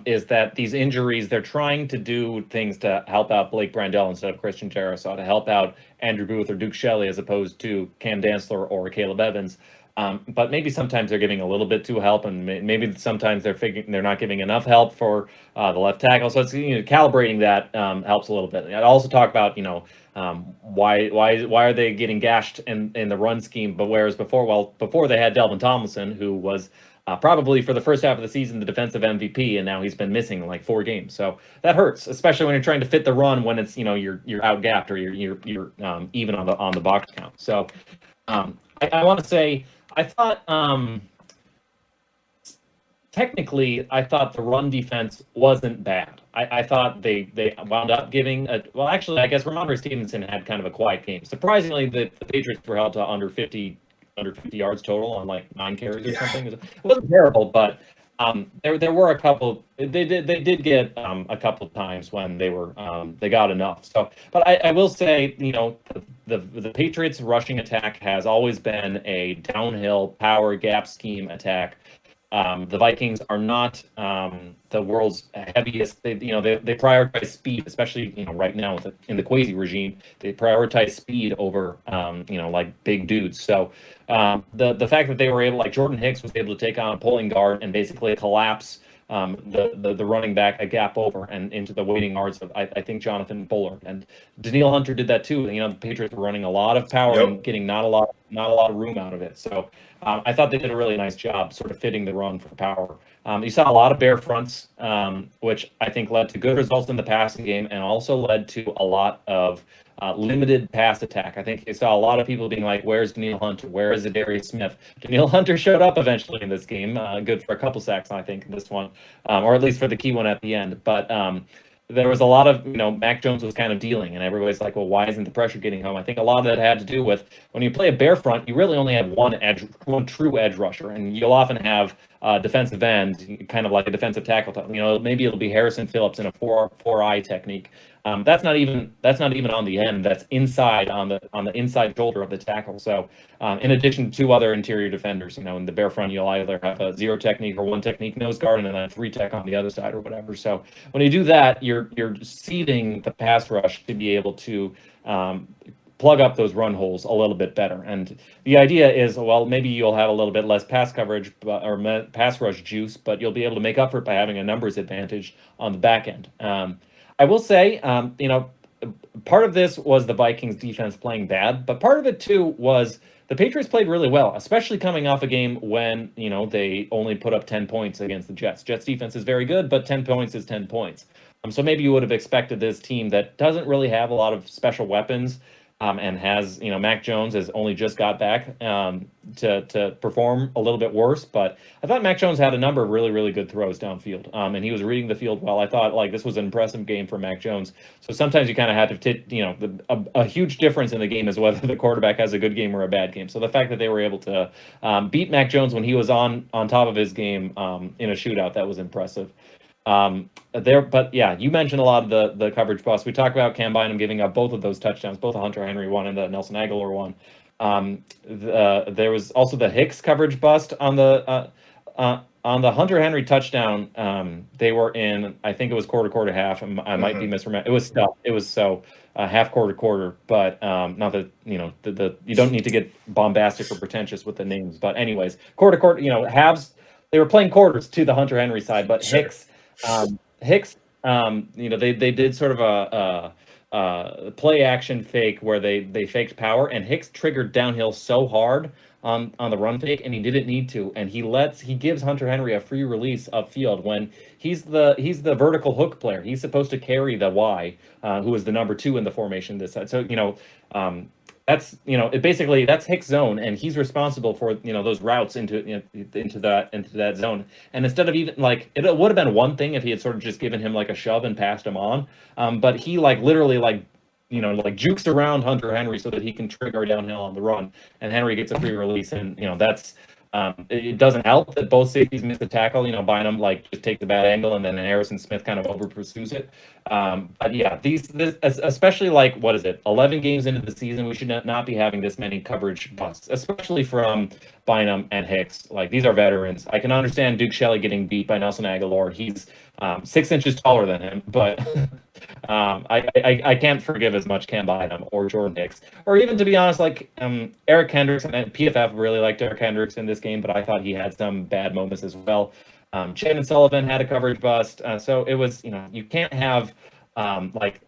Is that these injuries, they're trying to do things to help out Blake Brandel instead of Christian Jericho, to help out Andrew Booth or Duke Shelley as opposed to Cam Dantzler or Caleb Evans. But maybe sometimes they're giving a little bit too help, and maybe sometimes they're not giving enough help for the left tackle. So it's calibrating that helps a little bit. I'd also talk about why are they getting gashed in the run scheme? But whereas before they had Delvin Tomlinson, who was probably for the first half of the season the defensive MVP, and now he's been missing like 4 games. So that hurts, especially when you're trying to fit the run when it's you're out gapped or you're even on the box count. So I want to say I thought technically I thought the run defense wasn't bad. I thought they wound up giving well, actually I guess Ramondre Stevenson had kind of a quiet game. Surprisingly, the Patriots were held to under 50 yards total on like 9 carries or something. It wasn't terrible, but there were a couple. They did get a couple times when they got enough. So, but I will say, the Patriots rushing attack has always been a downhill power gap scheme attack. The Vikings are not the world's heaviest. They prioritize speed, especially right now in the Kwesi regime. They prioritize speed over like big dudes. So the fact that they were able, like Jordan Hicks was able to take on a pulling guard and basically collapse the running back a gap over and into the waiting yards of I think Jonathan Bullard, and Danielle Hunter did that too. The Patriots were running a lot of power and getting not a lot of room out of it. So I thought they did a really nice job sort of fitting the run for power. You saw a lot of bear fronts, which I think led to good results in the passing game and also led to a lot of limited pass attack. I think you saw a lot of people being like, "Where's Danielle Hunter? Where is Adarius Smith?" Danielle Hunter showed up eventually in this game, good for a couple sacks, I think, in this one, or at least for the key one at the end. But there was a lot of, Mac Jones was kind of dealing, and everybody's like, well, why isn't the pressure getting home? I think a lot of that had to do with when you play a bear front, you really only have one true edge rusher, and you'll often have defensive end, kind of like a defensive tackle. Maybe it'll be Harrison Phillips in a four-eye technique. That's not even on the end. That's inside on the inside shoulder of the tackle. So in addition to 2 other interior defenders, in the bear front, you'll either have a 0 technique or 1 technique nose guard and then a 3 tech on the other side or whatever. So when you do that, you're seeding the pass rush to be able to plug up those run holes a little bit better. And the idea is, well, maybe you'll have a little bit less pass coverage or pass rush juice, but you'll be able to make up for it by having a numbers advantage on the back end. I will say, part of this was the Vikings defense playing bad, but part of it too was the Patriots played really well, especially coming off a game when, they only put up 10 points against the Jets. Jets defense is very good, but 10 points is 10 points. So maybe you would have expected this team that doesn't really have a lot of special weapons, and has, Mac Jones has only just got back to perform a little bit worse. But I thought Mac Jones had a number of really, really good throws downfield, and he was reading the field well. I thought this was an impressive game for Mac Jones. So sometimes you kind of have to, a huge difference in the game is whether the quarterback has a good game or a bad game. So the fact that they were able to beat Mac Jones when he was on top of his game in a shootout, that was impressive. But yeah, you mentioned a lot of the coverage busts. We talked about Cam Bynum giving up both of those touchdowns, both the Hunter Henry one and the Nelson Aguilar one. There was also the Hicks coverage bust on the Hunter Henry touchdown. They were in, I think it was quarter half. I might be misremembering. It was stuff. It was so half quarter, but not that you don't need to get bombastic or pretentious with the names. But anyways, quarter, halves. They were playing quarters to the Hunter Henry side, but sure. Hicks, they did sort of a play action fake where they faked power, and Hicks triggered downhill so hard on the run fake, and he didn't need to, and he gives Hunter Henry a free release upfield when he's the vertical hook player. He's supposed to carry the Y, who is the number 2 in the formation this side. So that's that's Hicks' zone, and he's responsible for those routes into that zone. And instead of even it would have been one thing if he had sort of just given him like a shove and passed him on, but he literally jukes around Hunter Henry so that he can trigger downhill on the run, and Henry gets a free release, and that's. It doesn't help that both safeties miss the tackle. Bynum just take the bad angle, and then Harrison Smith kind of over pursues it. But yeah, this especially 11 games into the season, we should not be having this many coverage busts, especially from Bynum and Hicks. These are veterans. I can understand Duke Shelley getting beat by Nelson Aguilar. He's 6 inches taller than him, but I can't forgive as much Cam Bynum or Jordan Hicks, or even, to be honest, like Eric Kendricks. And PFF really liked Eric Kendricks in this game, but I thought he had some bad moments as well. Shannon Sullivan had a coverage bust, so it was, you can't have like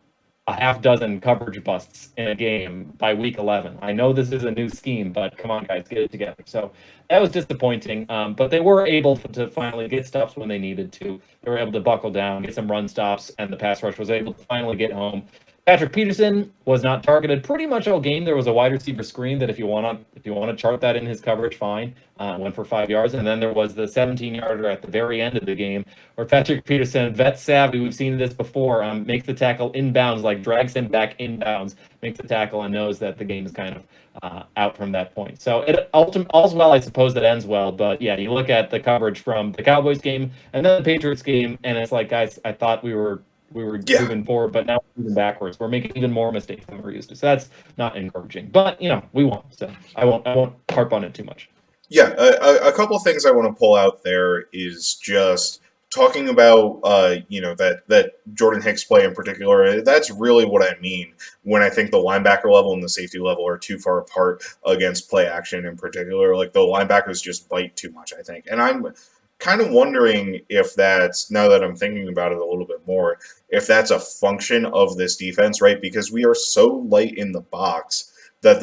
a half dozen coverage busts in a game by week 11. I know this is a new scheme, but come on, guys, get it together. So that was disappointing. But they were able to finally get stops when they needed to. They were able to buckle down, get some run stops, and the pass rush was able to finally get home. Patrick Peterson was not targeted pretty much all game. There was a wide receiver screen that if you want to chart that in his coverage, fine. Went for 5 yards, and then there was the 17-yarder at the very end of the game where Patrick Peterson, vet savvy, we've seen this before, makes the tackle inbounds, like drags him back inbounds, makes the tackle, and knows that the game is kind of out from that point. So it all's well, I suppose, that ends well. But yeah, you look at the coverage from the Cowboys game and then the Patriots game, and it's like, guys, I thought we were Yeah. moving forward, but now we're moving backwards. We're making even more mistakes than we're used to. So that's not encouraging. But we won, so I won't harp on it too much. Yeah, a couple of things I want to pull out there is just talking about that Jordan Hicks play in particular. That's really what I mean when I think the linebacker level and the safety level are too far apart against play action in particular. Like the linebackers just bite too much, I think, and I'm kind of wondering if that's, now that I'm thinking about it a little bit more, if that's a function of this defense, right? Because we are so light in the box that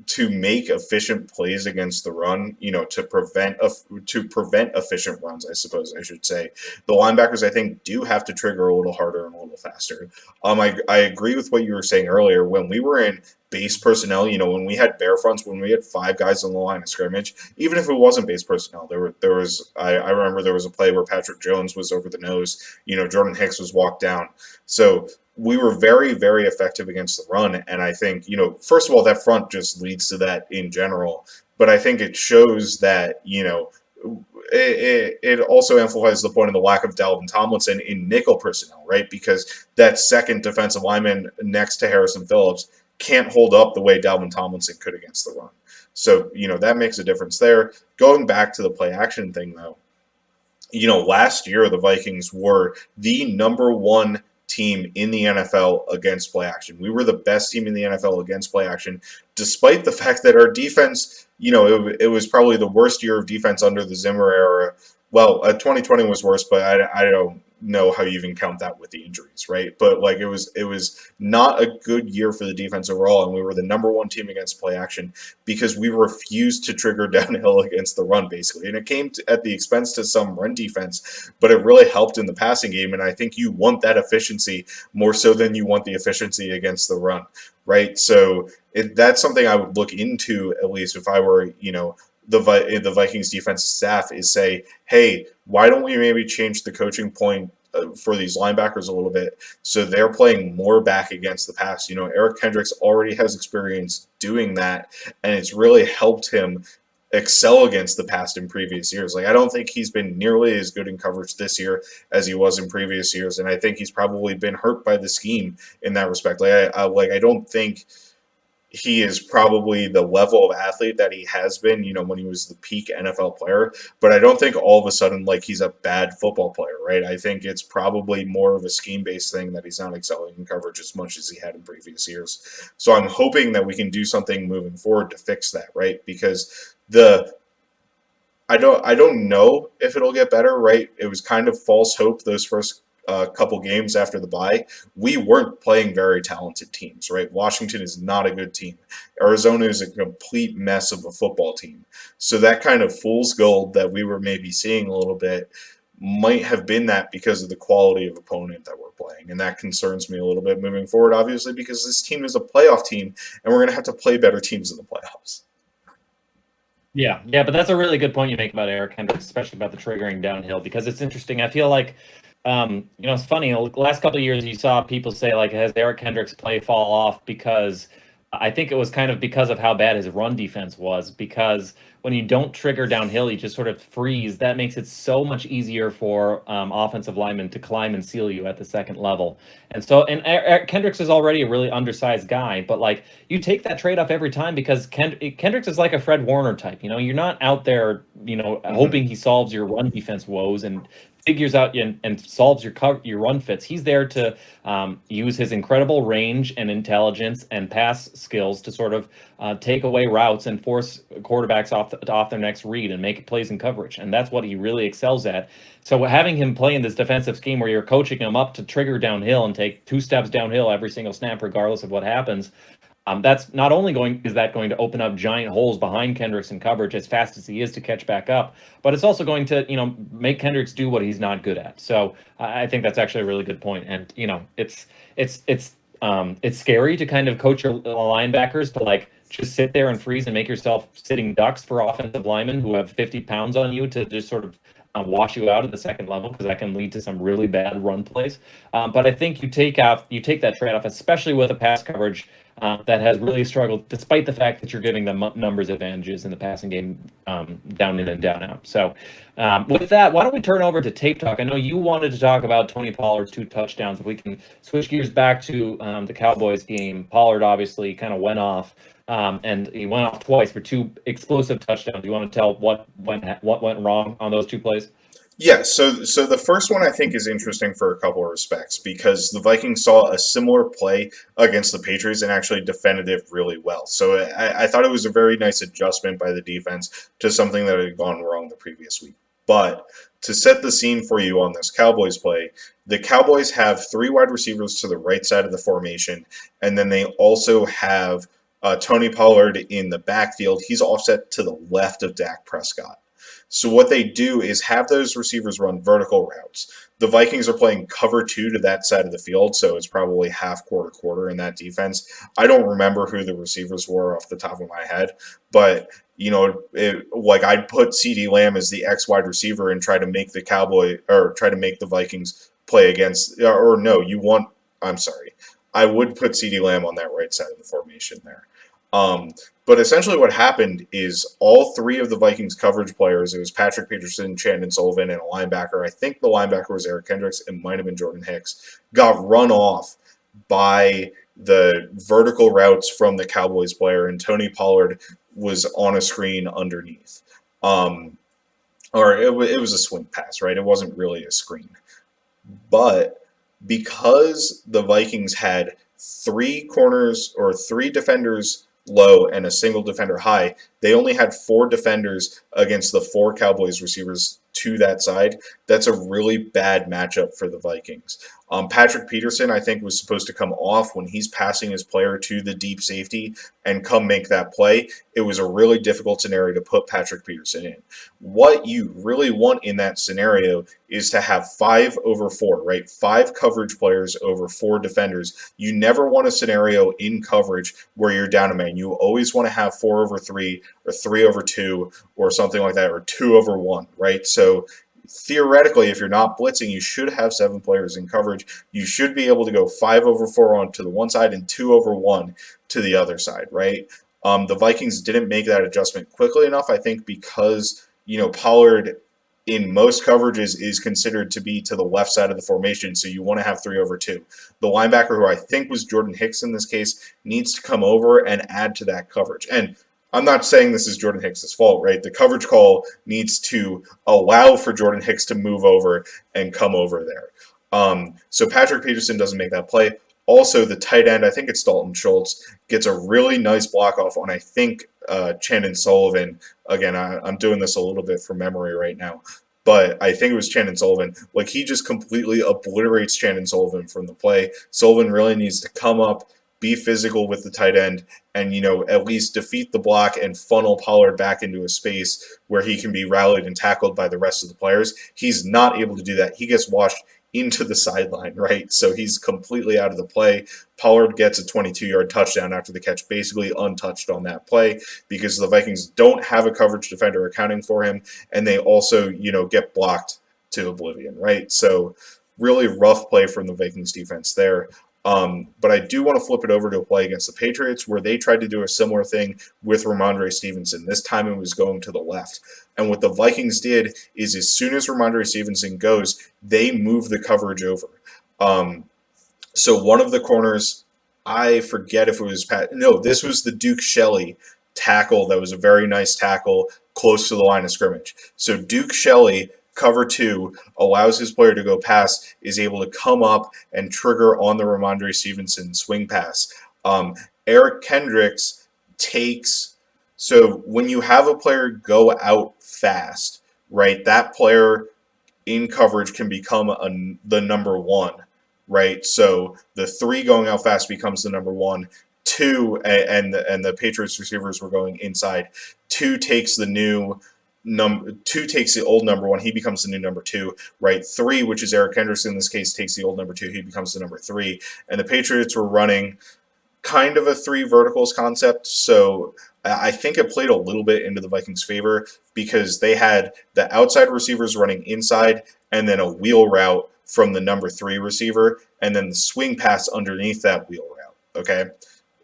to make efficient plays against the run, to prevent efficient runs, I suppose I should say, the linebackers, I think, do have to trigger a little harder and a little faster. I agree with what you were saying earlier. When we were in base personnel, when we had bare fronts, when we had 5 guys on the line of scrimmage, even if it wasn't base personnel, there was I remember there was a play where Patrick Jones was over the nose, Jordan Hicks was walked down. So we were very, very effective against the run. And I think, first of all, that front just leads to that in general. But I think it shows that, it also amplifies the point of the lack of Dalvin Tomlinson in nickel personnel, right? Because that second defensive lineman next to Harrison Phillips can't hold up the way Dalvin Tomlinson could against the run. So, that makes a difference there. Going back to the play action thing, though, last year the Vikings were the number one team in the NFL against play action. We were the best team in the NFL against play action, despite the fact that our defense, it was probably the worst year of defense under the Zimmer era. Well, 2020 was worse, but I don't know how you even count that with the injuries, right? But like it was not a good year for the defense overall, and we were the number one team against play action because we refused to trigger downhill against the run, basically. And it came at the expense to some run defense, but it really helped in the passing game. And I think you want that efficiency more so than you want the efficiency against the run, right? So that's something I would look into, at least if I were, the Vikings defensive staff, is say, hey, why don't we maybe change the coaching point for these linebackers a little bit so they're playing more back against the pass. Eric Kendricks already has experience doing that, and it's really helped him excel against the pass in previous years. Like, I don't think he's been nearly as good in coverage this year as he was in previous years, and I think he's probably been hurt by the scheme in that respect. I don't think he is probably the level of athlete that he has been, when he was the peak NFL player. But I don't think all of a sudden, he's a bad football player, right? I think it's probably more of a scheme-based thing that he's not excelling in coverage as much as he had in previous years. So I'm hoping that we can do something moving forward to fix that, right? Because I don't know if it'll get better, right? It was kind of false hope those first couple games after the bye. We weren't playing very talented teams, right? Washington is not a good team. Arizona is a complete mess of a football team. So that kind of fool's gold that we were maybe seeing a little bit might have been that because of the quality of opponent that we're playing. And that concerns me a little bit moving forward, obviously, because this team is a playoff team, and we're going to have to play better teams in the playoffs. Yeah, but that's a really good point you make about Eric Hendricks, especially about the triggering downhill, because it's interesting. I feel like, it's funny. The last couple of years, you saw people say, like, has Eric Hendricks' play fall off? Because I think it was kind of because of how bad his run defense was. Because when you don't trigger downhill, you just sort of freeze. That makes it so much easier for offensive linemen to climb and seal you at the second level. And so, Eric Kendricks is already a really undersized guy, but like you take that trade off every time because Kendricks is like a Fred Warner type. You're not out there, hoping he solves your run defense woes and figures out and solves your run fits. He's there to use his incredible range and intelligence and pass skills to sort of take away routes and force quarterbacks off their next read and make plays in coverage. And that's what he really excels at. So having him play in this defensive scheme where you're coaching him up to trigger downhill and take 2 steps downhill every single snap, regardless of what happens, that's not only going to open up giant holes behind Kendricks in coverage as fast as he is to catch back up, but it's also going to make Kendricks do what he's not good at. So I think that's actually a really good point. And it's scary to kind of coach your linebackers to like just sit there and freeze and make yourself sitting ducks for offensive linemen who have 50 pounds on you to just sort of wash you out at the second level, because that can lead to some really bad run plays. But I think you take that trade off, especially with a pass coverage that has really struggled, despite the fact that you're giving them numbers advantages in the passing game, down in and down out. So with that, why don't we turn over to tape talk? I know you wanted to talk about Tony Pollard's 2 touchdowns. If we can switch gears back to the Cowboys game, Pollard obviously kind of went off, and he went off twice for 2 explosive touchdowns. Do you want to tell what went wrong on those 2 plays? Yeah, so the first one I think is interesting for a couple of respects because the Vikings saw a similar play against the Patriots and actually defended it really well. So I thought it was a very nice adjustment by the defense to something that had gone wrong the previous week. But to set the scene for you on this Cowboys play, the Cowboys have 3 wide receivers to the right side of the formation, and then they also have Tony Pollard in the backfield. He's offset to the left of Dak Prescott. So what they do is have those receivers run vertical routes. The Vikings are playing cover 2 to that side of the field, so it's probably half quarter in that defense. I don't remember who the receivers were off the top of my head, but like I'd put CD Lamb as the X wide receiver and try to make the Vikings play against, or no, I'm sorry. I would put CD Lamb on that right side of the formation there. But essentially what happened is all 3 of the Vikings coverage players, it was Patrick Peterson, Chandon Sullivan, and a linebacker. I think the linebacker was Eric Kendricks. It might have been Jordan Hicks. Got run off by the vertical routes from the Cowboys player, and Tony Pollard was on a screen underneath. Or it was a swing pass, right? It wasn't really a screen. But because the Vikings had 3 corners or 3 defenders low and a single defender high, they only had 4 defenders against the 4 Cowboys receivers to that side. That's a really bad matchup for the Vikings. Patrick Peterson, I think, was supposed to come off when he's passing his player to the deep safety and come make that play. It was a really difficult scenario to put Patrick Peterson in. What you really want in that scenario is to have 5 over 4, right? 5 coverage players over 4 defenders. You never want a scenario in coverage where you're down a man. You always want to have 4 over 3 or 3 over 2 or something like that, or 2 over 1, right? So theoretically, if you're not blitzing, you should have 7 players in coverage. You should be able to go 5 over 4 onto the one side and 2 over 1 to the other side, right? The Vikings didn't make that adjustment quickly enough, I think, because Pollard in most coverages is considered to be to the left side of the formation, so you want to have 3 over 2. The linebacker, who I think was Jordan Hicks in this case, needs to come over and add to that coverage. And I'm not saying this is Jordan Hicks' fault, right? The coverage call needs to allow for Jordan Hicks to move over and come over there. So Patrick Peterson doesn't make that play. Also, the tight end, I think it's Dalton Schultz, gets a really nice block off on, I think, Chandon Sullivan. Again, I'm doing this a little bit from memory right now, but I think it was Chandon Sullivan. Like, he just completely obliterates Chandon Sullivan from the play. Sullivan really needs to come up, be physical with the tight end, and at least defeat the block and funnel Pollard back into a space where he can be rallied and tackled by the rest of the players. He's not able to do that. He gets washed into the sideline, right? So he's completely out of the play. Pollard gets a 22-yard touchdown after the catch, basically untouched on that play, because the Vikings don't have a coverage defender accounting for him, and they also, get blocked to oblivion, right? So really rough play from the Vikings defense there. But I do want to flip it over to a play against the Patriots where they tried to do a similar thing with Ramondre Stevenson. This time it was going to the left. And what the Vikings did is as soon as Ramondre Stevenson goes, they move the coverage over. So one of the corners, I forget if it was this was the Duke Shelley tackle. That was a very nice tackle close to the line of scrimmage. So Duke Shelley cover two, allows his player to go pass, is able to come up and trigger on the Ramondre Stevenson swing pass. Eric Kendricks takes, so when you have a player go out fast, right, that player in coverage can become the number one, right? So the three going out fast becomes the number one. Two, and the Patriots receivers were going inside. Two takes the new number. Two takes the old number one. He becomes the new number two, right? Three, which is Eric Henderson in this case, takes the old number two. He becomes the number three. And the Patriots were running kind of a three verticals concept. So I think it played a little bit into the Vikings' favor because they had the outside receivers running inside and then a wheel route from the number three receiver and then the swing pass underneath that wheel route. Okay,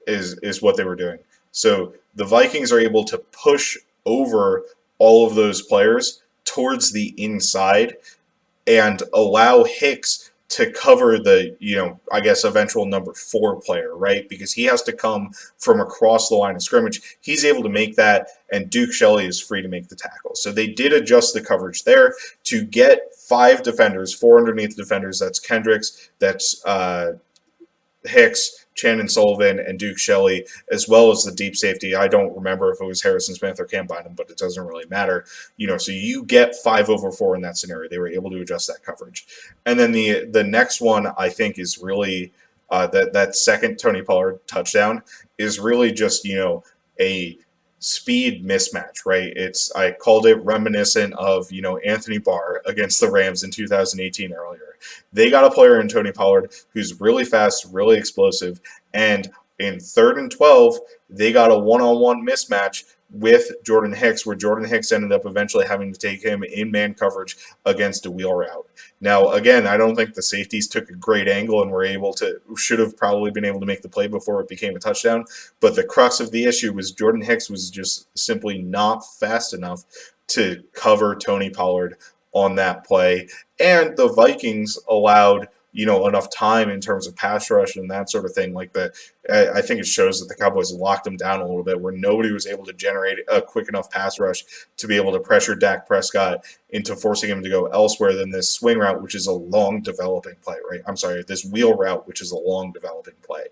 is what they were doing. So the Vikings are able to push over all of those players towards the inside and allow Hicks to cover the, I guess, eventual number four player, right? Because he has to come from across the line of scrimmage. He's able to make that, and Duke Shelley is free to make the tackle. So they did adjust the coverage there to get five defenders, four underneath defenders. That's Kendricks, that's Hicks, Chandon Sullivan, and Duke Shelley, as well as the deep safety. I don't remember if it was Harrison Smith or Cam Bynum, but it doesn't really matter. So you get 5/4 in that scenario. They were able to adjust that coverage. And then the next one I think is really that second Tony Pollard touchdown is really just a speed mismatch, right? I called it reminiscent of Anthony Barr against the Rams in 2018 earlier. They got a player in Tony Pollard who's really fast, really explosive, and in 3rd and 12, they got a one-on-one mismatch with Jordan Hicks, where Jordan Hicks ended up eventually having to take him in man coverage against a wheel route. Now, again, I don't think the safeties took a great angle and should have probably been able to make the play before it became a touchdown. But the crux of the issue was Jordan Hicks was just simply not fast enough to cover Tony Pollard on that play. And the Vikings allowed enough time in terms of pass rush and that sort of thing. I think it shows that the Cowboys locked them down a little bit, where nobody was able to generate a quick enough pass rush to be able to pressure Dak Prescott into forcing him to go elsewhere than this swing route, which is a long developing play, right? I'm sorry, this wheel route, which is a long developing play.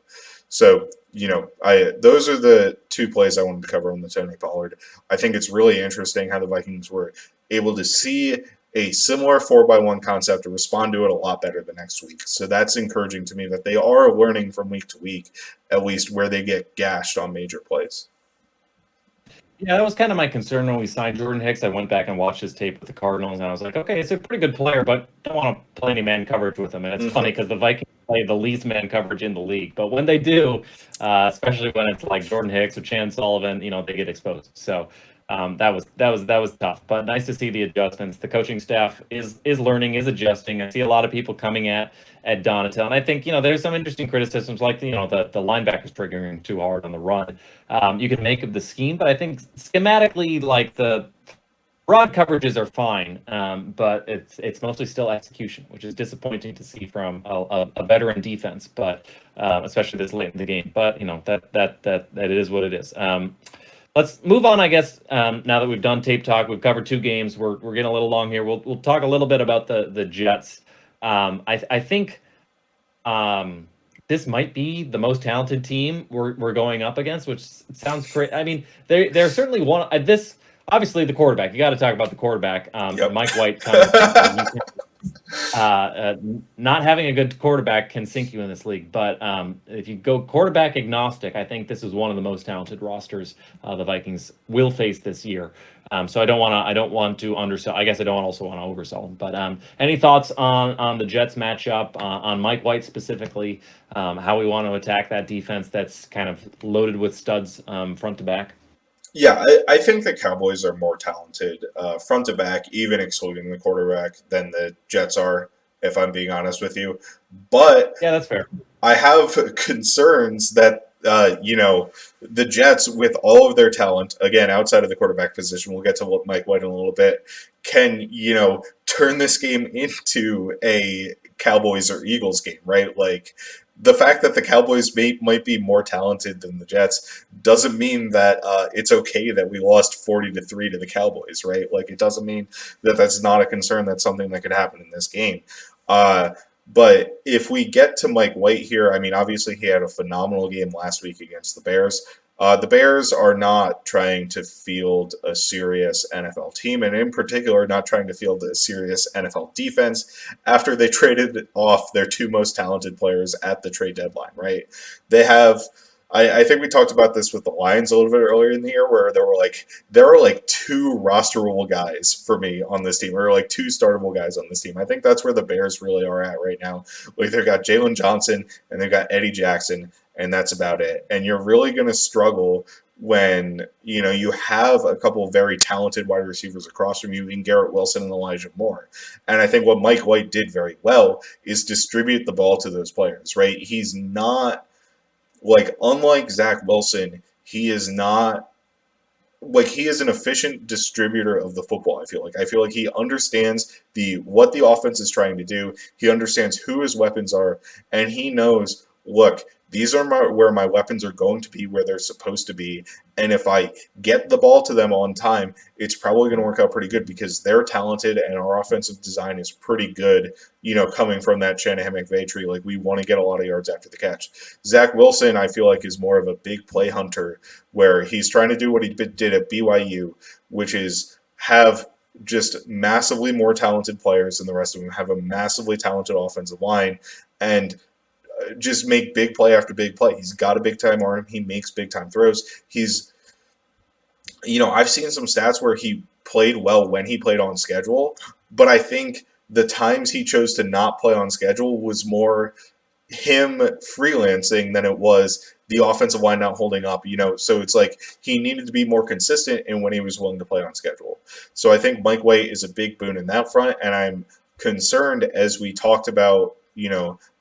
So, those are the two plays I wanted to cover on the Tony Pollard. I think it's really interesting how the Vikings were able to see a similar 4x1 concept to respond to it a lot better the next week. So that's encouraging to me that they are learning from week to week, at least where they get gashed on major plays. Yeah, that was kind of my concern when we signed Jordan Hicks. I went back and watched his tape with the Cardinals, and I was like, okay, it's a pretty good player, but don't want to play any man coverage with him. And it's funny because the Vikings play the least man coverage in the league, but when they do, especially when it's like Jordan Hicks or Chan Sullivan, they get exposed. So that was tough, but nice to see the adjustments. The coaching staff is learning, is adjusting. I see a lot of people coming at Donatel, and I think there's some interesting criticisms, like the linebackers triggering too hard on the run. You can make of the scheme, but I think schematically, like the broad coverages are fine, but it's mostly still execution, which is disappointing to see from a veteran defense, but especially this late in the game. But that it is what it is. Let's move on, I guess. Now that we've done tape talk, we've covered two games. We're getting a little long here. We'll talk a little bit about the Jets. I think this might be the most talented team we're going up against, which sounds great. I mean, they're certainly one. This obviously the quarterback. You got to talk about the quarterback. Yep. Mike White. Not having a good quarterback can sink you in this league. But if you go quarterback agnostic, I think this is one of the most talented rosters the Vikings will face this year. So I don't want to undersell. I guess I don't also want to oversell them. But any thoughts on the Jets matchup, on Mike White specifically, how we want to attack that defense that's kind of loaded with studs front to back? Yeah, I think the Cowboys are more talented front to back, even excluding the quarterback, than the Jets are, if I'm being honest with you. But yeah, that's fair. I have concerns that, the Jets, with all of their talent, again, outside of the quarterback position, we'll get to Mike White in a little bit, can, turn this game into a Cowboys or Eagles game, right? the fact that the Cowboys might be more talented than the Jets doesn't mean that it's okay that we lost 40-3 to the Cowboys, right? Like it doesn't mean that that's not a concern. That's something that could happen in this game. Uh, but if we get to Mike White here, I mean, obviously he had a phenomenal game last week against the Bears. The Bears are not trying to field a serious NFL team, and in particular, not trying to field a serious NFL defense after they traded off their two most talented players at the trade deadline, right? They have. I think we talked about this with the Lions a little bit earlier in the year, where there are like two rosterable guys for me on this team, or like two startable guys on this team. I think that's where the Bears really are at right now. Like they've got Jalen Johnson and they've got Eddie Jackson, and that's about it. And you're really going to struggle when you have a couple of very talented wide receivers across from you in Garrett Wilson and Elijah Moore. And I think what Mike White did very well is distribute the ball to those players, right? He's not like, unlike Zach Wilson, he is not like he is an efficient distributor of the football. I feel like he understands the what the offense is trying to do. He understands who his weapons are, and he knows, look, these are where my weapons are going to be, where they're supposed to be, and if I get the ball to them on time, it's probably going to work out pretty good because they're talented and our offensive design is pretty good. Coming from that Shanahan McVay tree, like we want to get a lot of yards after the catch. Zach Wilson, I feel like, is more of a big play hunter where he's trying to do what he did at BYU, which is have just massively more talented players than the rest of them, have a massively talented offensive line, and just make big play after big play. He's got a big time arm. He makes big time throws. I've seen some stats where he played well when he played on schedule, but I think the times he chose to not play on schedule was more him freelancing than it was the offensive line not holding up, so it's like he needed to be more consistent in when he was willing to play on schedule. So I think Mike White is a big boon in that front, and I'm concerned, as we talked about,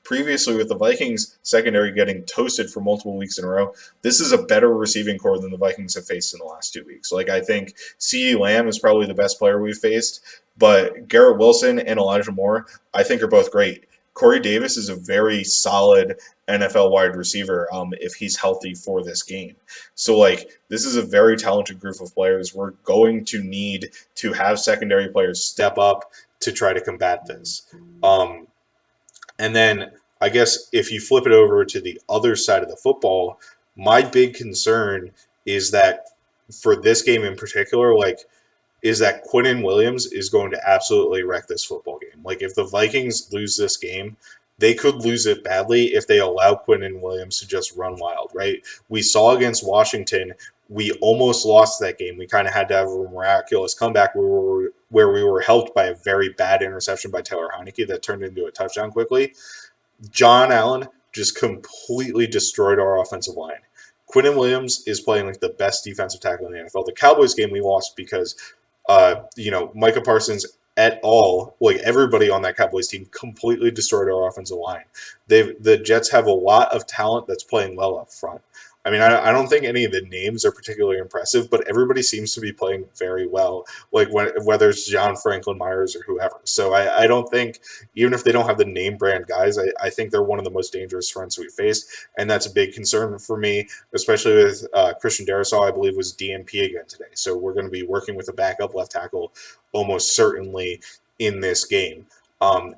previously with the Vikings secondary getting toasted for multiple weeks in a row. This is a better receiving core than the Vikings have faced in the last 2 weeks. Like I think CeeDee Lamb is probably the best player we've faced, but Garrett Wilson and Elijah Moore, I think, are both great. Corey Davis is a very solid NFL wide receiver if he's healthy for this game. So, like, this is a very talented group of players. We're going to need to have secondary players step up to try to combat this. And then I guess if you flip it over to the other side of the football, my big concern is that for this game in particular, like, is that Quinnen Williams is going to absolutely wreck this football game. Like, if the Vikings lose this game, they could lose it badly if they allow Quinnen Williams to just run wild, right? We saw against Washington, we almost lost that game. We kind of had to have a miraculous comeback where we were helped by a very bad interception by Taylor Heinicke that turned into a touchdown quickly. John Allen just completely destroyed our offensive line. Quinnen Williams is playing like the best defensive tackle in the NFL. The Cowboys game we lost because Micah Parsons et al., like everybody on that Cowboys team, completely destroyed our offensive line. The Jets have a lot of talent that's playing well up front. I mean, I don't think any of the names are particularly impressive, but everybody seems to be playing very well, like whether it's John Franklin Myers or whoever. So I don't think, even if they don't have the name brand guys, I think they're one of the most dangerous fronts we've faced, and that's a big concern for me, especially with Christian Darrisaw, I believe, was DNP again today. So we're going to be working with a backup left tackle almost certainly in this game. And,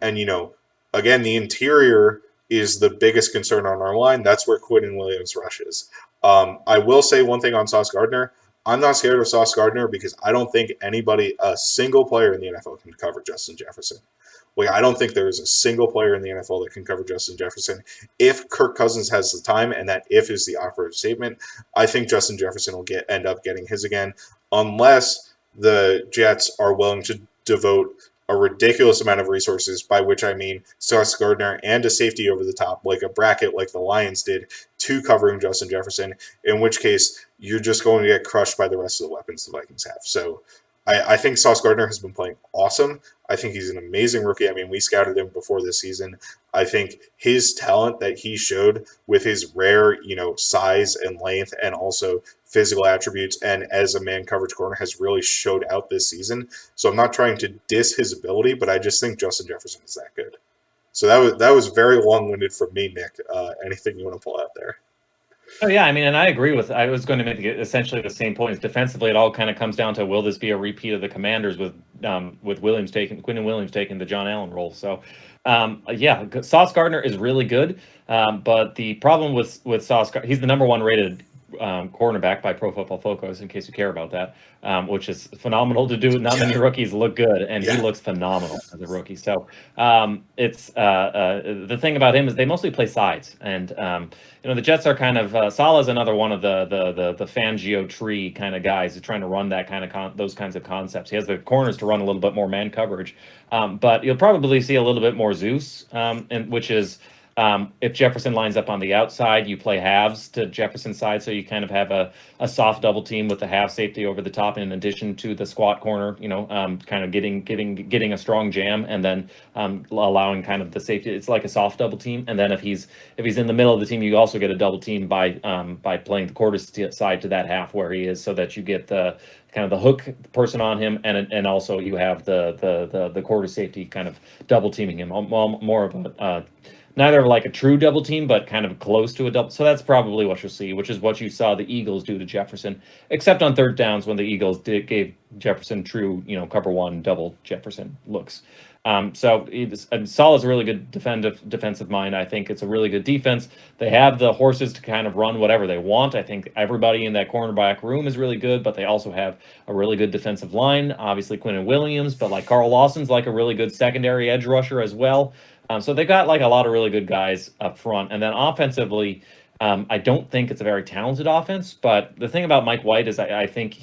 again, the interior is the biggest concern on our line. That's where Quinnen Williams rushes. I will say one thing on Sauce Gardner. I'm not scared of Sauce Gardner because I don't think a single player in the NFL can cover Justin Jefferson. Like, I don't think there is a single player in the NFL that can cover Justin Jefferson. If Kirk Cousins has the time, and that if is the operative statement, I think Justin Jefferson will end up getting his again, unless the Jets are willing to devote a ridiculous amount of resources, by which I mean Sauce Gardner and a safety over the top, like a bracket like the Lions did, to covering Justin Jefferson, in which case you're just going to get crushed by the rest of the weapons the Vikings have. So I think Sauce Gardner has been playing awesome. I think he's an amazing rookie. I mean, we scouted him before this season. I think his talent that he showed with his rare, size and length and also physical attributes and as a man coverage corner has really showed out this season. So I'm not trying to diss his ability, but I just think Justin Jefferson is that good. So that was very long winded from me, Nick. Anything you want to pull out there? Oh yeah, I mean, and I agree with. I was going to make essentially the same points. Defensively, it all kind of comes down to will this be a repeat of the Commanders with Quinn and Williams taking the John Allen role. So, yeah, Sauce Gardner is really good, but the problem with Sauce, he's the number one rated cornerback by Pro Football Focus. In case you care about that, which is phenomenal to do. Not Yeah, many rookies look good, and he yeah, looks phenomenal as a rookie. So, it's the thing about him is they mostly play sides, and the Jets are kind of Salah's another one of the Fangio tree kind of guys who's trying to run that kind of those kinds of concepts. He has the corners to run a little bit more man coverage, but you'll probably see a little bit more Zeus, and which is if Jefferson lines up on the outside, you play halves to Jefferson's side, so you kind of have a soft double team with the half safety over the top, in addition to the squat corner. Kind of getting a strong jam, and then allowing kind of the safety. It's like a soft double team, and then if he's in the middle of the team, you also get a double team by playing the quarter side to that half where he is, so that you get the kind of the hook person on him, and also you have the quarter safety kind of double teaming him. More of a neither like a true double team, but kind of close to a double. So that's probably what you'll see, which is what you saw the Eagles do to Jefferson, except on third downs when the Eagles gave Jefferson true, cover one double Jefferson looks. So Salah's a really good defensive mind. I think it's a really good defense. They have the horses to kind of run whatever they want. I think everybody in that cornerback room is really good, but they also have a really good defensive line. Obviously, Quinn and Williams, but like Carl Lawson's like a really good secondary edge rusher as well. So they've got like a lot of really good guys up front. And then offensively, I don't think it's a very talented offense, but the thing about Mike White is I think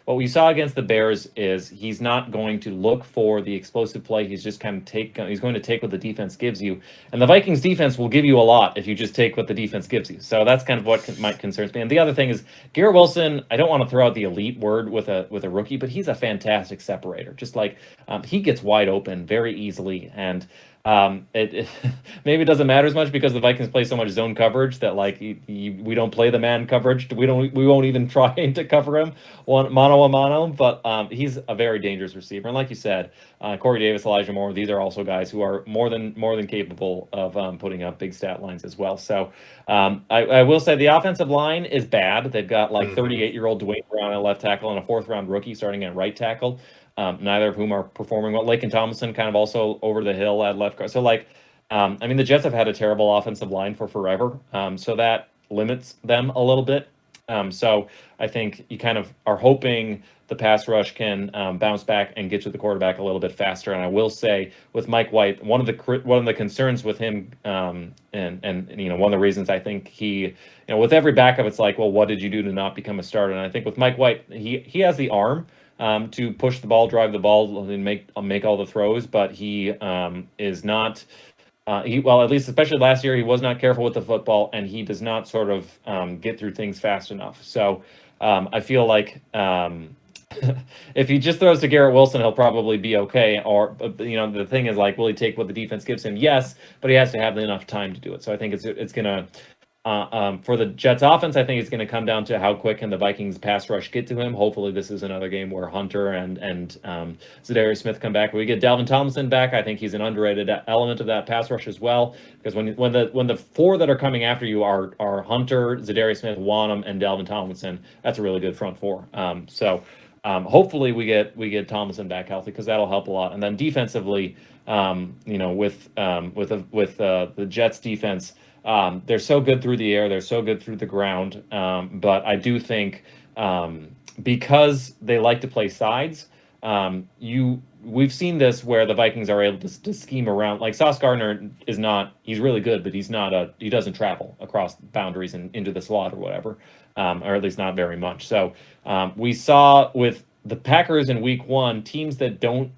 what we saw against the Bears is he's not going to look for the explosive play. He's just kind of he's going to take what the defense gives you. And the Vikings defense will give you a lot if you just take what the defense gives you. So that's kind of what might concerns me. And the other thing is Garrett Wilson, I don't want to throw out the elite word with a rookie, but he's a fantastic separator. Just like he gets wide open very easily. And it maybe it doesn't matter as much because the Vikings play so much zone coverage that like we don't play the man coverage. We won't even try to cover him mano a mano. But he's a very dangerous receiver, and like you said, Corey Davis, Elijah Moore, these are also guys who are more than capable of putting up big stat lines as well. So I will say the offensive line is bad. They've got like 38-year-old Dwayne Brown at left tackle and a fourth-round rookie starting at right tackle. Neither of whom are performing well. Lake and Tomlinson kind of also over the hill at left guard. So I mean, the Jets have had a terrible offensive line for forever. So that limits them a little bit. So I think you kind of are hoping the pass rush can bounce back and get to the quarterback a little bit faster. And I will say with Mike White, one of the concerns with him, and one of the reasons I think he, with every backup, it's like, well, what did you do to not become a starter? And I think with Mike White, he has the arm to push the ball, drive the ball, and make all the throws, but he is not. Well, at least especially last year, he was not careful with the football, and he does not sort of get through things fast enough. So I feel like if he just throws to Garrett Wilson, he'll probably be okay. Or the thing is like, will he take what the defense gives him? Yes, but he has to have enough time to do it. So I think it's gonna. For the Jets offense, I think it's going to come down to how quick can the Vikings pass rush get to him. Hopefully, this is another game where Hunter and Zadarius Smith come back. When we get Dalvin Tomlinson back, I think he's an underrated element of that pass rush as well. Because when the four that are coming after you are Hunter, Zadarius Smith, Wanham, and Dalvin Tomlinson, that's a really good front four. Hopefully we get Tomlinson back healthy because that'll help a lot. And then defensively, with the Jets defense. They're so good through the air. They're so good through the ground. But I do think because they like to play sides, we've seen this where the Vikings are able to scheme around. Like Sauce Gardner is not. He's really good, but he doesn't travel across boundaries and into the slot or whatever, or at least not very much. So we saw with the Packers in Week 1, teams that don't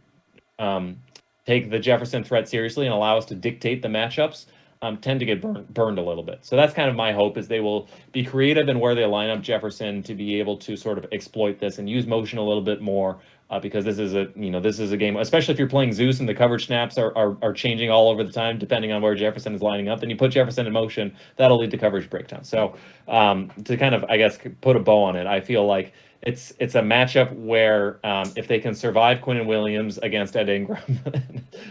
take the Jefferson threat seriously and allow us to dictate the matchups. Tend to get burned a little bit. So that's kind of my hope is they will be creative in where they line up Jefferson to be able to sort of exploit this and use motion a little bit more because this is a game, especially if you're playing Zeus and the coverage snaps are changing all over the time depending on where Jefferson is lining up, and you put Jefferson in motion, that'll lead to coverage breakdown. So to kind of, I guess, put a bow on it, I feel like it's a matchup where if they can survive Quinnen Williams against Ed Ingram,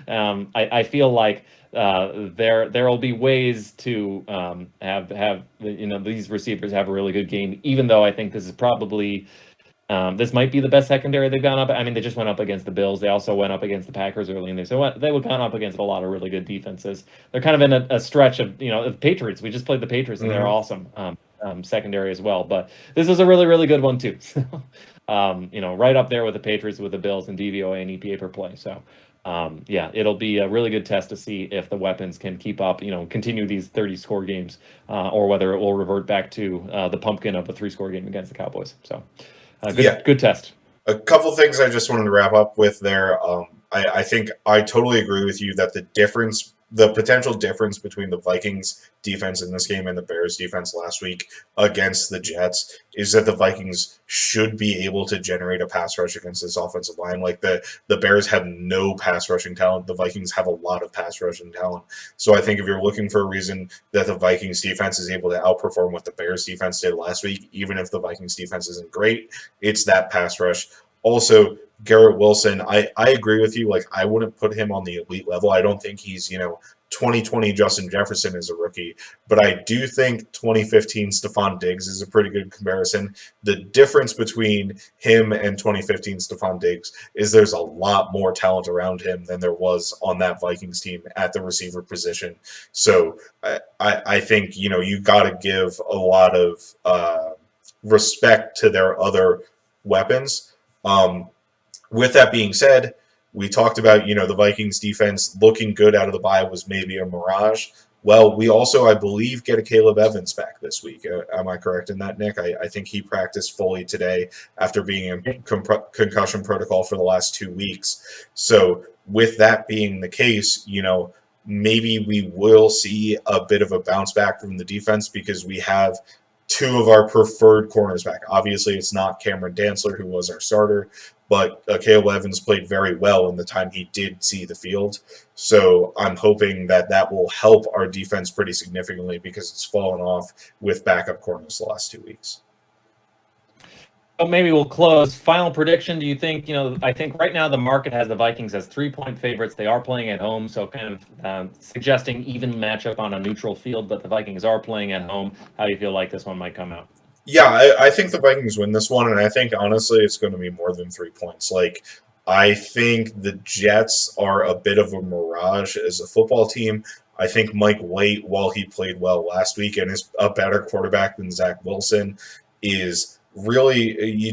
I feel like there will be ways to have these receivers have a really good game. Even though I think this is probably this might be the best secondary they've gone up. I mean, they just went up against the Bills. They also went up against the Packers early in there. So they were gone up against a lot of really good defenses. They're kind of in a stretch of, the Patriots. We just played the Patriots, and they're awesome secondary as well. But this is a really, really good one, too. Right up there with the Patriots, with the Bills, and DVOA and EPA per play. So, it'll be a really good test to see if the weapons can keep up, continue these 30-score games, or whether it will revert back to the pumpkin of a 3-score game against the Cowboys. So. Good test. A couple things I just wanted to wrap up with there. I think I totally agree with you that the potential difference between the Vikings defense in this game and the Bears defense last week against the Jets is that the Vikings should be able to generate a pass rush against this offensive line. Like the Bears have no pass rushing talent. The Vikings have a lot of pass rushing talent. So I think if you're looking for a reason that the Vikings defense is able to outperform what the Bears defense did last week, even if the Vikings defense isn't great, it's that pass rush. Also, Garrett Wilson, I agree with you. Like, I wouldn't put him on the elite level. I don't think he's, 2020 Justin Jefferson is a rookie, but I do think 2015 Stephon Diggs is a pretty good comparison. The difference between him and 2015 Stephon Diggs is there's a lot more talent around him than there was on that Vikings team at the receiver position. So I think, you got to give a lot of respect to their other weapons. With that being said, we talked about, the Vikings defense looking good out of the bye was maybe a mirage. Well, we also, I believe, get a Caleb Evans back this week. Am I correct in that, Nick? I think he practiced fully today after being in concussion protocol for the last 2 weeks. So with that being the case, maybe we will see a bit of a bounce back from the defense because we have two of our preferred corners back. Obviously, it's not Cameron Dantzler, who was our starter, but Caleb Evans played very well in the time he did see the field. So I'm hoping that will help our defense pretty significantly because it's fallen off with backup corners the last 2 weeks. Well, maybe we'll close. Final prediction. Do you think, I think right now the market has the Vikings as 3-point favorites. They are playing at home, so kind of suggesting even matchup on a neutral field, but the Vikings are playing at home. How do you feel like this one might come out? Yeah, I think the Vikings win this one, and I think, honestly, it's going to be more than 3 points. Like, I think the Jets are a bit of a mirage as a football team. I think Mike White, while he played well last week and is a better quarterback than Zach Wilson, is really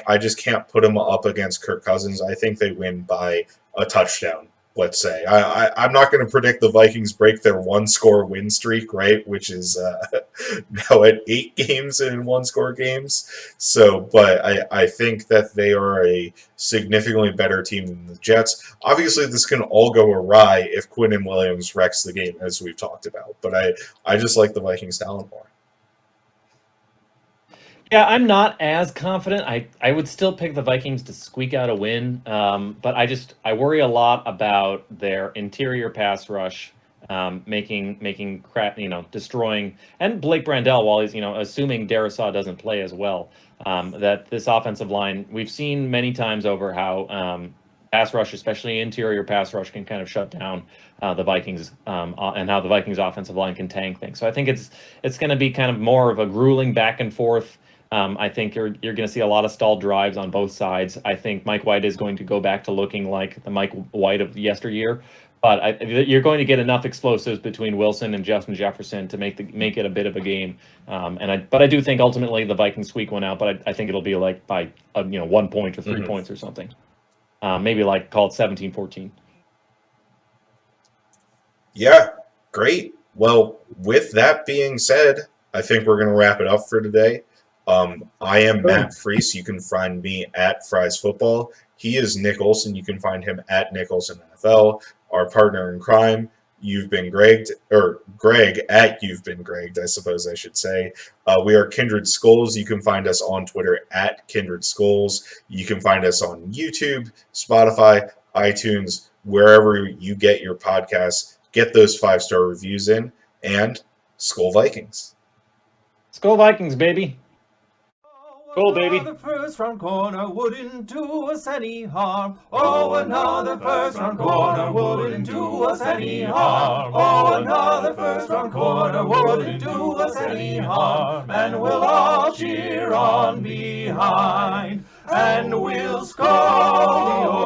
I just can't put him up against Kirk Cousins. I think they win by a touchdown, let's say. I'm not going to predict the Vikings break their 1-score win streak, right, which is now at 8 games in 1-score games. So, but I think that they are a significantly better team than the Jets. Obviously, this can all go awry if Quinnen Williams wrecks the game, as we've talked about. But I just like the Vikings talent more. Yeah, I'm not as confident. I would still pick the Vikings to squeak out a win, but I worry a lot about their interior pass rush, making crap, destroying, and Blake Brandel, while he's, assuming Darisaw doesn't play as well, that this offensive line, we've seen many times over how pass rush, especially interior pass rush, can kind of shut down the Vikings, and how the Vikings offensive line can tank things. So I think it's going to be kind of more of a grueling back and forth. I think you're going to see a lot of stalled drives on both sides. I think Mike White is going to go back to looking like the Mike White of yesteryear, but you're going to get enough explosives between Wilson and Justin Jefferson to make it a bit of a game. But I do think ultimately the Vikings squeak one out, but I think it'll be like by 1 point or 3 points or something. Maybe like call it 17-14. Yeah, great. Well, with that being said, I think we're going to wrap it up for today. I am Matt Freese. You can find me at Fries Football. He is Nick Olson. You can find him at Nick Olson NFL. Our partner in crime, You've Been Gregged, or Greg at You've Been Gregged, I suppose I should say. We are Kindred Skulls. You can find us on Twitter at Kindred Skulls. You can find us on YouTube, Spotify, iTunes, wherever you get your podcasts. Get those 5-star reviews in, and Skull Vikings. Skull Vikings, baby. Cool, baby. Another first round corner wouldn't do us any harm. Oh, another first round corner wouldn't do us any harm. Oh, another first round corner wouldn't do us any harm. And we'll all cheer on behind, and we'll score the